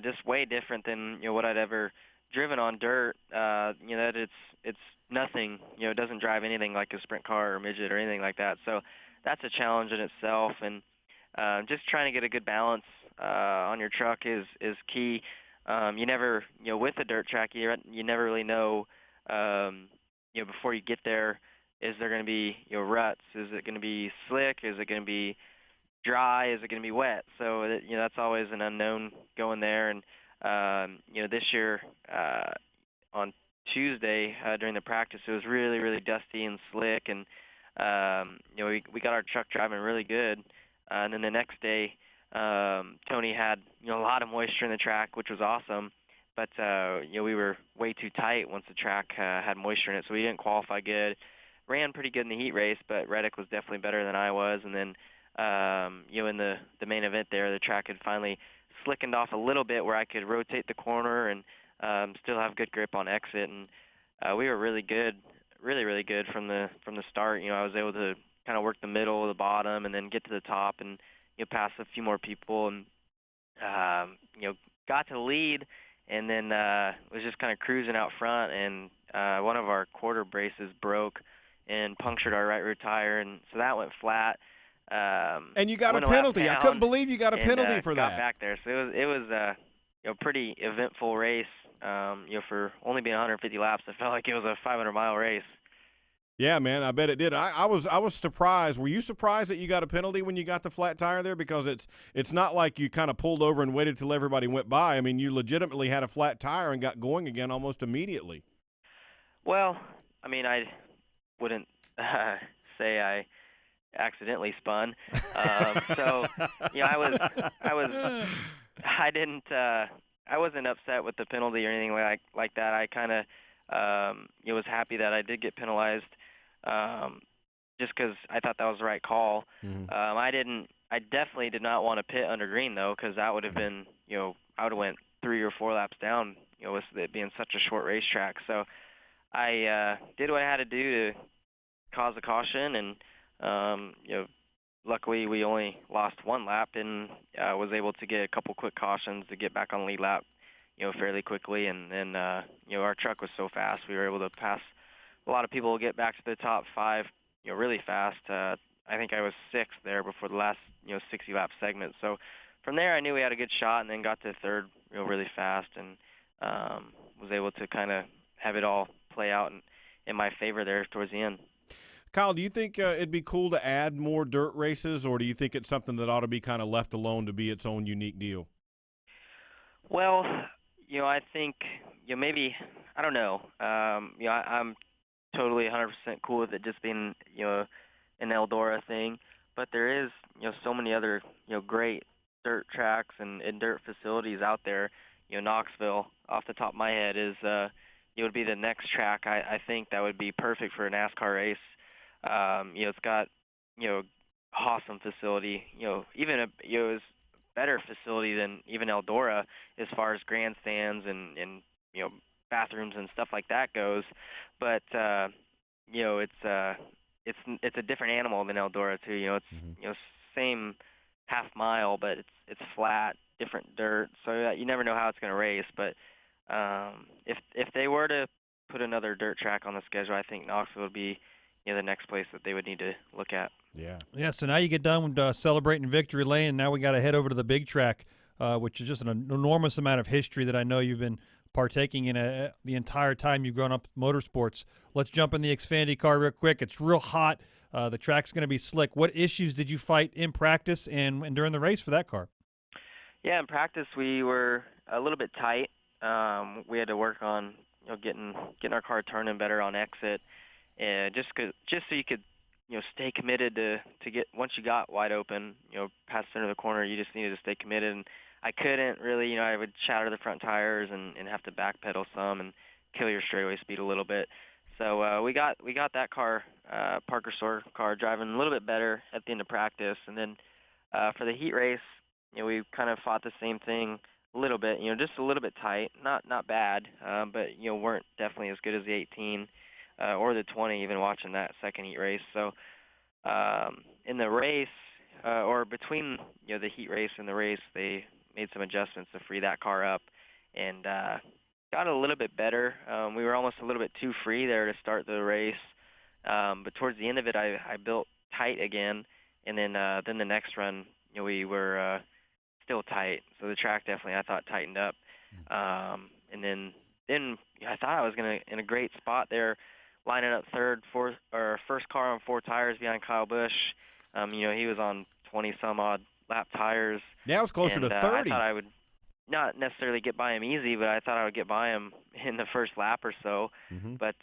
just way different than what I'd ever driven on dirt. That it's nothing. It doesn't drive anything like a sprint car or midget or anything like that. So that's a challenge in itself, and just trying to get a good balance on your truck is key. You never, with a dirt track, you never really know, before you get there, is there going to be, ruts? Is it going to be slick? Is it going to be dry? Is it going to be wet? So, that's always an unknown going there. And, this year, on Tuesday, during the practice, it was really, really dusty and slick. And, we got our truck driving really good. And then the next day, Tony had a lot of moisture in the track, which was awesome, but we were way too tight once the track had moisture in it, so we didn't qualify good. Ran pretty good in the heat race, but Reddick was definitely better than I was. And then in the main event there, the track had finally slickened off a little bit where I could rotate the corner and still have good grip on exit. And we were really good, really good from the start. I was able to kind of work the middle, the bottom, and then get to the top and pass a few more people, and got to the lead, and then was just kind of cruising out front, and one of our quarter braces broke and punctured our right rear tire, and so that went flat. And you got a penalty. I couldn't believe you got a penalty for that. Got back there, so it pretty eventful race. For only being 150 laps, it felt like it was a 500-mile race. Yeah, man, I bet it did. I was surprised. Were you surprised that you got a penalty when you got the flat tire there? Because it's not like you kind of pulled over and waited till everybody went by. I mean, you legitimately had a flat tire and got going again almost immediately. Well, I mean, I wouldn't say I accidentally spun. So, I wasn't upset with the penalty or anything like that. I kind of was happy that I did get penalized, just because I thought that was the right call. Mm-hmm. I definitely did not want to pit under green though, because that would have been, I would have went 3 or 4 laps down, with it being such a short racetrack. So I did what I had to do to cause a caution, and luckily we only lost 1 lap, and was able to get a couple quick cautions to get back on the lead lap, fairly quickly. And then our truck was so fast, we were able to pass a lot of people, get back to the top 5, really fast. I think I was 6th there before the last 60 lap segment. So from there I knew we had a good shot, and then got to 3rd really fast, and was able to kind of have it all play out in my favor there towards the end. Kyle, do you think it'd be cool to add more dirt races, or do you think it's something that ought to be kind of left alone to be its own unique deal? Well, I think maybe, I don't know. I'm totally 100% cool with it just being an Eldora thing, but there is so many other great dirt tracks and dirt facilities out there. Knoxville, off the top of my head, is it would be the next track. I think that would be perfect for a NASCAR race. It's got awesome facility. Even a better facility than even Eldora as far as grandstands and bathrooms and stuff like that goes. But it's a different animal than Eldora too. It's same half mile, but it's flat, different dirt. So you never know how it's going to race. But if they were to put another dirt track on the schedule, I think Knoxville would be the next place that they would need to look at. Yeah. So now you get done with celebrating Victory Lane, and now we got to head over to the big track, which is just an enormous amount of history that I know you've been partaking in the entire time you've grown up motorsports. Let's jump in the Xfinity car real quick. It's real hot. The track's going to be slick. What issues did you fight in practice and during the race for that car? Yeah, in practice we were a little bit tight. We had to work on getting our car turning better on exit. Just so you could stay committed to get, once you got wide open, past the center of the corner, you just needed to stay committed. And I couldn't really, I would shatter the front tires and have to backpedal some and kill your straightaway speed a little bit. So we got that car, Parker Store car, driving a little bit better at the end of practice. And then for the heat race, we kind of fought the same thing a little bit, just a little bit tight, not bad, but weren't definitely as good as the 18. Or the 20, even watching that second heat race. So in the race, or between the heat race and the race, they made some adjustments to free that car up, and got a little bit better. We were almost a little bit too free there to start the race, but towards the end of it, I built tight again, and then the next run, we were still tight. So the track definitely, I thought, tightened up, and then I thought I was in a great spot there, lining up first car on 4 tires behind Kyle Busch. He was on 20-some-odd lap tires. Yeah, it was closer to 30. I thought I would not necessarily get by him easy, but I thought I would get by him in the first lap or so. Mm-hmm. But,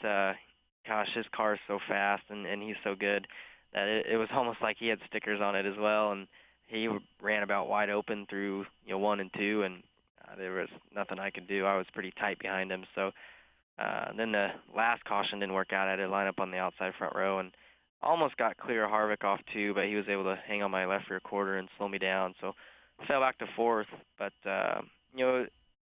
gosh, his car is so fast, and he's so good that it was almost like he had stickers on it as well. And he ran about wide open through 1 and 2, and there was nothing I could do. I was pretty tight behind him, so... then the last caution didn't work out. I had to line up on the outside front row and almost got clear Harvick off too, but he was able to hang on my left rear quarter and slow me down. So I fell back to 4th. But,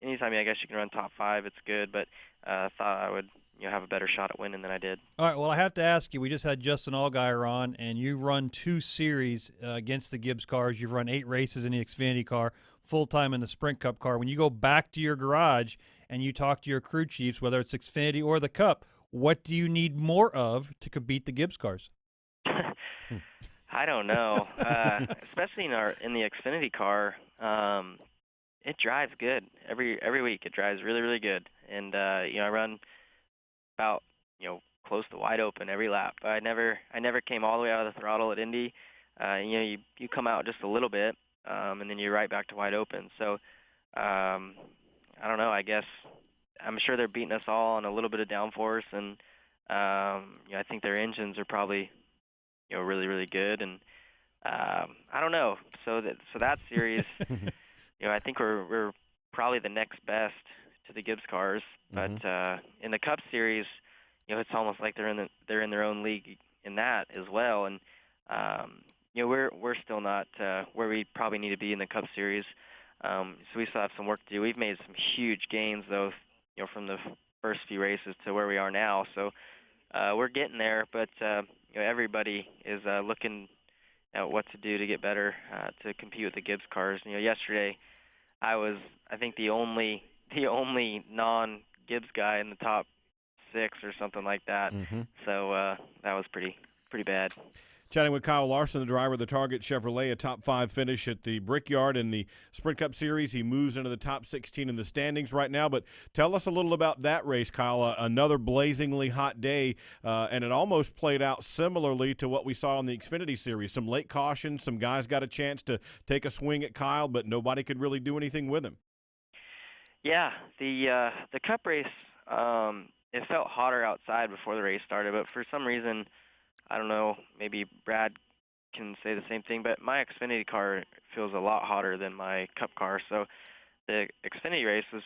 anytime I guess you can run top 5, it's good. But I thought I would have a better shot at winning than I did. All right, well, I have to ask you, we just had Justin Allgaier on, and you run 2 series against the Gibbs cars. You've run 8 races in the Xfinity car, full-time in the Sprint Cup car. When you go back to your garage and you talk to your crew chiefs, whether it's Xfinity or the Cup, what do you need more of to compete the Gibbs cars? I don't know, especially in the Xfinity car. it drives good every week. It drives really, really good. And I run about close to wide open every lap. I never came all the way out of the throttle at Indy. You come out just a little bit, and then you're right back to wide open. So I don't know. I guess I'm sure they're beating us all on a little bit of downforce, and I think their engines are probably really, really good. And I don't know. So that series, I think we're probably the next best to the Gibbs cars. But in the Cup Series, it's almost like they're in their own league in that as well. And we're still not where we probably need to be in the Cup Series. So we still have some work to do. We've made some huge gains though, from the first few races to where we are now. So we're getting there, but everybody is looking at what to do to get better to compete with the Gibbs cars. Yesterday I was, I think, the only non-Gibbs guy in the top 6 or something like that. So that was pretty bad. Chatting with Kyle Larson, the driver of the Target Chevrolet, a top 5 finish at the Brickyard in the Sprint Cup Series. He moves into the top 16 in the standings right now. But tell us a little about that race, Kyle. Another blazingly hot day, and it almost played out similarly to what we saw in the Xfinity Series. Some late cautions, some guys got a chance to take a swing at Kyle, but nobody could really do anything with him. Yeah, the Cup race, it felt hotter outside before the race started, but for some reason, I don't know, maybe Brad can say the same thing, but my Xfinity car feels a lot hotter than my Cup car. So the Xfinity race was,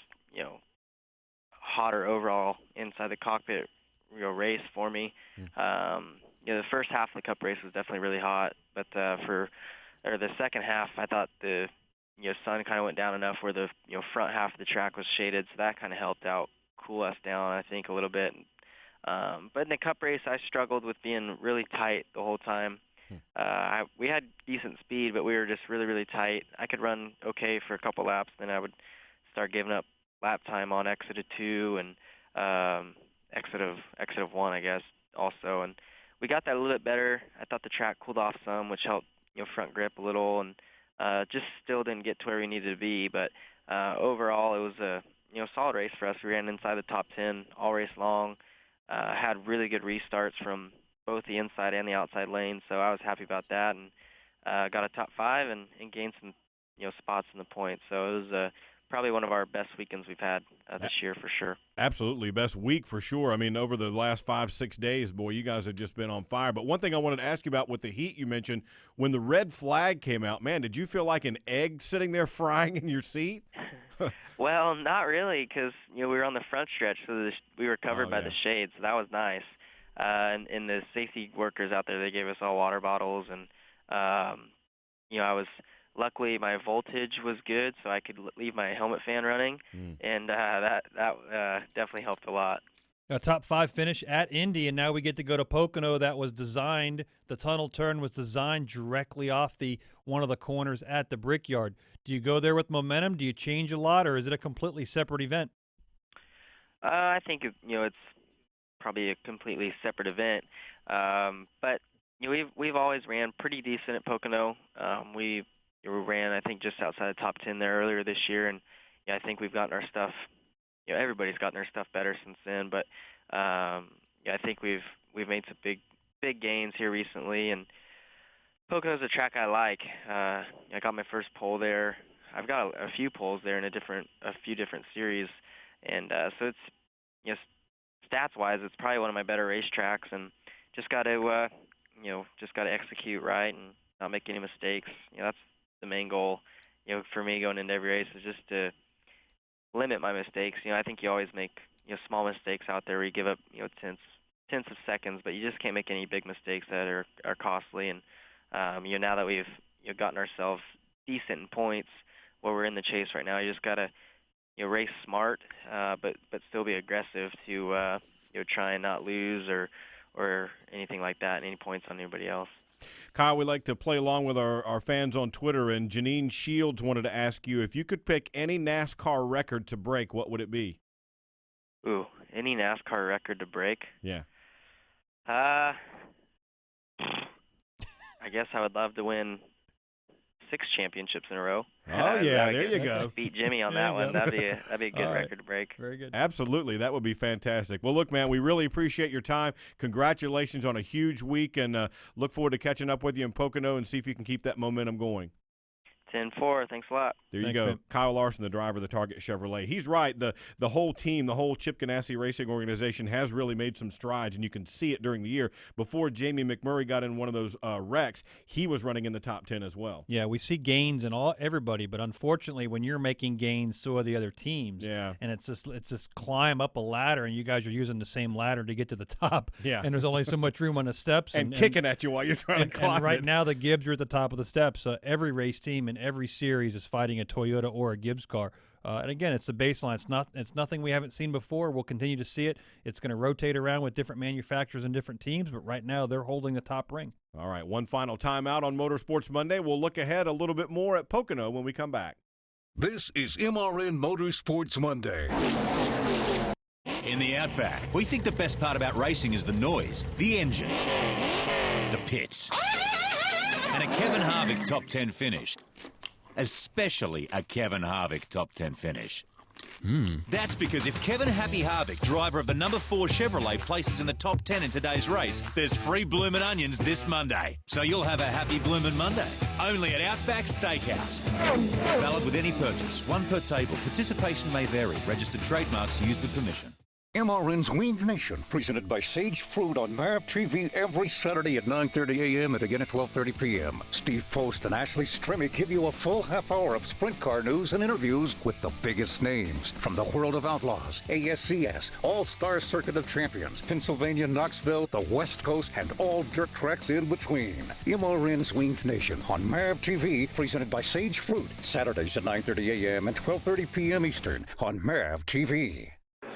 hotter overall inside the cockpit, race for me. The first half of the Cup race was definitely really hot, but the second half, I thought the sun kind of went down enough where the front half of the track was shaded, so that kind of helped out cool us down, I think, a little bit. But in the Cup race, I struggled with being really tight the whole time. We had decent speed, but we were just really, really tight. I could run okay for a couple laps, then I would start giving up lap time on exit of 2 and exit of 1, I guess, also. And we got that a little bit better. I thought the track cooled off some, which helped front grip a little, and just still didn't get to where we needed to be. But overall, it was a solid race for us. We ran inside the top 10 all race long. Had really good restarts from both the inside and the outside lanes, so I was happy about that, and got a top 5 and gained some spots in the points. So it was probably one of our best weekends we've had this year for sure. Absolutely, best week for sure. I mean, over the last 5-6 days, boy, you guys have just been on fire. But one thing I wanted to ask you about with the heat you mentioned, when the red flag came out, man, did you feel like an egg sitting there frying in your seat? Well, not really, because we were on the front stretch, so we were covered by the shade, so that was nice. And the safety workers out there, they gave us all water bottles, and I was luckily my voltage was good, so I could leave my helmet fan running, and that definitely helped a lot. A top 5 finish at Indy, and now we get to go to Pocono. That was designed, the tunnel turn was designed directly off one of the corners at the Brickyard. Do you go there with momentum? Do you change a lot, or is it a completely separate event? I think it's probably a completely separate event, but we've always ran pretty decent at Pocono. We ran, I think, just outside the top 10 there earlier this year, and I think we've gotten our stuff. Everybody's gotten their stuff better since then, but I think we've made some big gains here recently, and Pocono's a track I like. I got my first pole there. I've got a few poles there in a few different series, and so it's stats-wise, it's probably one of my better racetracks, and just got to execute right and not make any mistakes. That's the main goal. For me going into every race is just to limit my mistakes. I think you always make small mistakes out there where you give up tenths of seconds, but you just can't make any big mistakes that are costly. And now that we've gotten ourselves decent in points where we're in the chase right now, you just gotta race smart, but still be aggressive to try and not lose or anything like that, any points on anybody else. Kyle, we like to play along with our fans on Twitter, and Janine Shields wanted to ask you, if you could pick any NASCAR record to break, what would it be? Ooh, any NASCAR record to break? Yeah. I guess I would love to win 6 championships in a row. Oh, yeah, there you go. Beat Jimmy on that one. That'd be a good record to break. Very good. Absolutely. That would be fantastic. Well, look, man, we really appreciate your time. Congratulations on a huge week, and look forward to catching up with you in Pocono and see if you can keep that momentum going. 10-4. Thanks a lot. There you go. Man. Kyle Larson, the driver of the Target Chevrolet. He's right. The whole team, the whole Chip Ganassi Racing organization has really made some strides, and you can see it during the year. Before Jamie McMurray got in one of those wrecks, he was running in the top 10 as well. Yeah, we see gains in everybody, but unfortunately, when you're making gains, so are the other teams. Yeah. And it's just climb up a ladder, and you guys are using the same ladder to get to the top. Yeah. And there's only so much room on the steps. and kicking at you while you're trying to climb And right it. now, the Gibbs are at the top of the steps. Every race team in every series is fighting a Toyota or a Gibbs car. And again, it's the baseline. It's nothing we haven't seen before. We'll continue to see it. It's going to rotate around with different manufacturers and different teams, but right now they're holding the top ring. All right, one final timeout on Motorsports Monday. We'll look ahead a little bit more at Pocono when we come back. This is MRN Motorsports Monday. In the Outback, we think the best part about racing is the noise, the engine, the pits, and a Kevin Harvick top 10 finish. Especially a Kevin Harvick top 10 finish. That's because if Kevin Happy Harvick, driver of the number 4 Chevrolet, places in the top 10 in today's race, there's free bloomin' onions this Monday. So you'll have a happy bloomin' Monday. Only at Outback Steakhouse. Valid with any purchase. One per table. Participation may vary. Registered trademarks used with permission. MRN's Winged Nation, presented by Sage Fruit on MAV TV every Saturday at 9:30 a.m. and again at 12:30 p.m. Steve Post and Ashley Strimmy give you a full half hour of sprint car news and interviews with the biggest names from the world of outlaws, ASCS, All-Star Circuit of Champions, Pennsylvania, Knoxville, the West Coast, and all dirt tracks in between. MRN's Winged Nation on MAV TV, presented by Sage Fruit, Saturdays at 9:30 a.m. and 12:30 p.m. Eastern on MAV TV.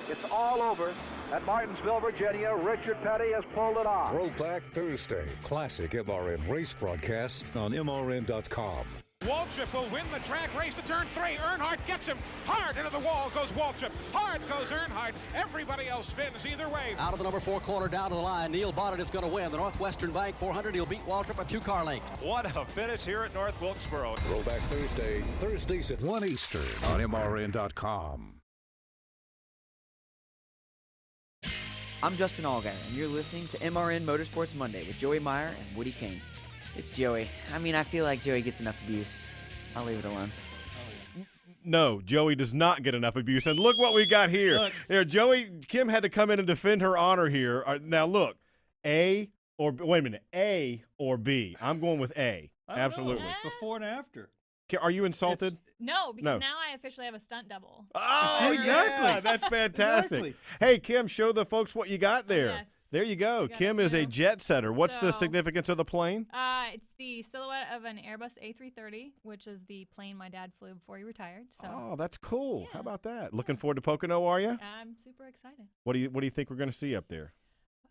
It's all over at Martinsville, Virginia. Richard Petty has pulled it off. Throwback Thursday. Classic MRN race broadcasts on MRN.com. Waltrip will win the track race to turn 3. Earnhardt gets him. Hard into the wall goes Waltrip. Hard goes Earnhardt. Everybody else spins either way. Out of the number 4 corner down to the line. Neil Bonnet is going to win. The Northwestern Bank 400. He'll beat Waltrip a 2-car length. What a finish here at North Wilkesboro. Throwback Thursday. Thursdays at 1 Eastern on MRN.com. I'm Justin Allgaier, and you're listening to MRN Motorsports Monday with Joey Meyer and Woody Kane. It's Joey. I feel like Joey gets enough abuse. I'll leave it alone. No, Joey does not get enough abuse. And look what we got here. Look. Here, Kim had to come in and defend her honor here. Now, look, A or B? I'm going with A. Absolutely. Before and after. Are you insulted? No, because now I officially have a stunt double. Oh, exactly. Yeah, that's fantastic. Exactly. Hey, Kim, show the folks what you got there. Yes. There you go. Kim is a jet setter. What's the significance of the plane? It's the silhouette of an Airbus A330, which is the plane my dad flew before he retired. So. Oh, that's cool. Yeah. How about that? Looking forward to Pocono, are you? I'm super excited. What do you think we're going to see up there?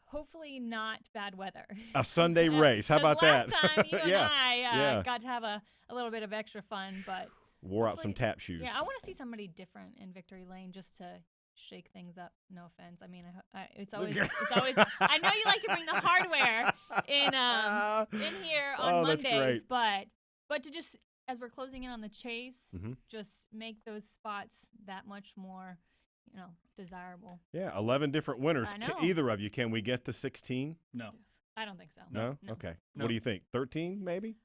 Hopefully not bad weather. A Sunday race. How about that? Last time you and I got to have a little bit of extra fun, but wore out some tap shoes. Yeah, I want to see somebody different in Victory Lane just to shake things up. No offense. It's always. I know you like to bring the hardware in here on Mondays, but to just as we're closing in on the chase, just make those spots that much more, desirable. Yeah, 11 different winners. I know. Either of you, can we get to 16? No. I don't think so. No? Okay. No. What do you think? 13 maybe?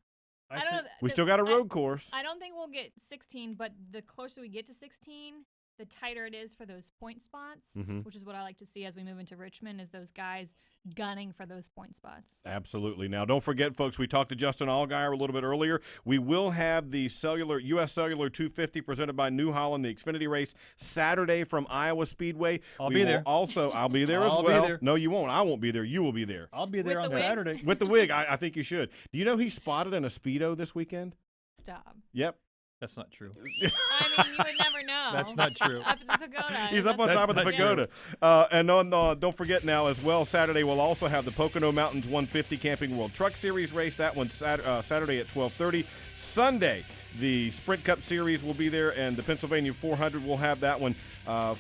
I don't know. We still got a road course. I don't think we'll get 16, but the closer we get to 16, the tighter it is for those point spots, which is what I like to see as we move into Richmond, is those guys gunning for those point spots. Absolutely. Now, don't forget, folks, we talked to Justin Allgaier a little bit earlier. We will have the U.S. Cellular 250 presented by New Holland, the Xfinity race, Saturday from Iowa Speedway. I'll be there. I'll be there as well. Be there. No, you won't. I won't be there. You will be there. I'll be there on Saturday. With the wig. I think you should. Do you know he spotted in a Speedo this weekend? Stop. Yep. That's not true. You would never know. That's not true. Up in the pagoda. He's up on top of the pagoda. And don't forget now as well, Saturday we'll also have the Pocono Mountains 150 Camping World Truck Series race. That one's Saturday at 12:30. Sunday, the Sprint Cup Series will be there, and the Pennsylvania 400 will have that one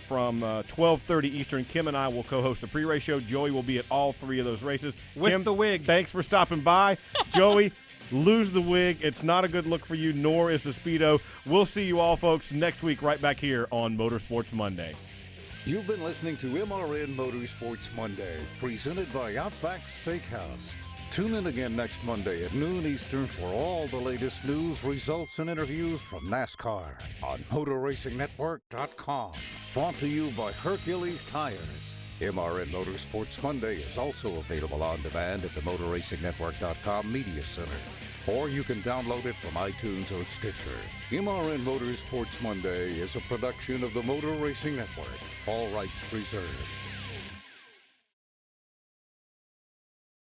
from 12:30 Eastern. Kim and I will co-host the pre-race show. Joey will be at all three of those races. With Kim, the wig. Thanks for stopping by. Joey, lose the wig. It's not a good look for you, nor is the Speedo. We'll see you all, folks, next week right back here on Motorsports Monday. You've been listening to MRN Motorsports Monday, presented by Outback Steakhouse. Tune in again next Monday at noon Eastern for all the latest news, results, and interviews from NASCAR on MotorRacingNetwork.com. Brought to you by Hercules Tires. MRN Motorsports Monday is also available on demand at the MotorRacingNetwork.com Media Center. Or you can download it from iTunes or Stitcher. MRN Motorsports Monday is a production of the Motor Racing Network. All rights reserved.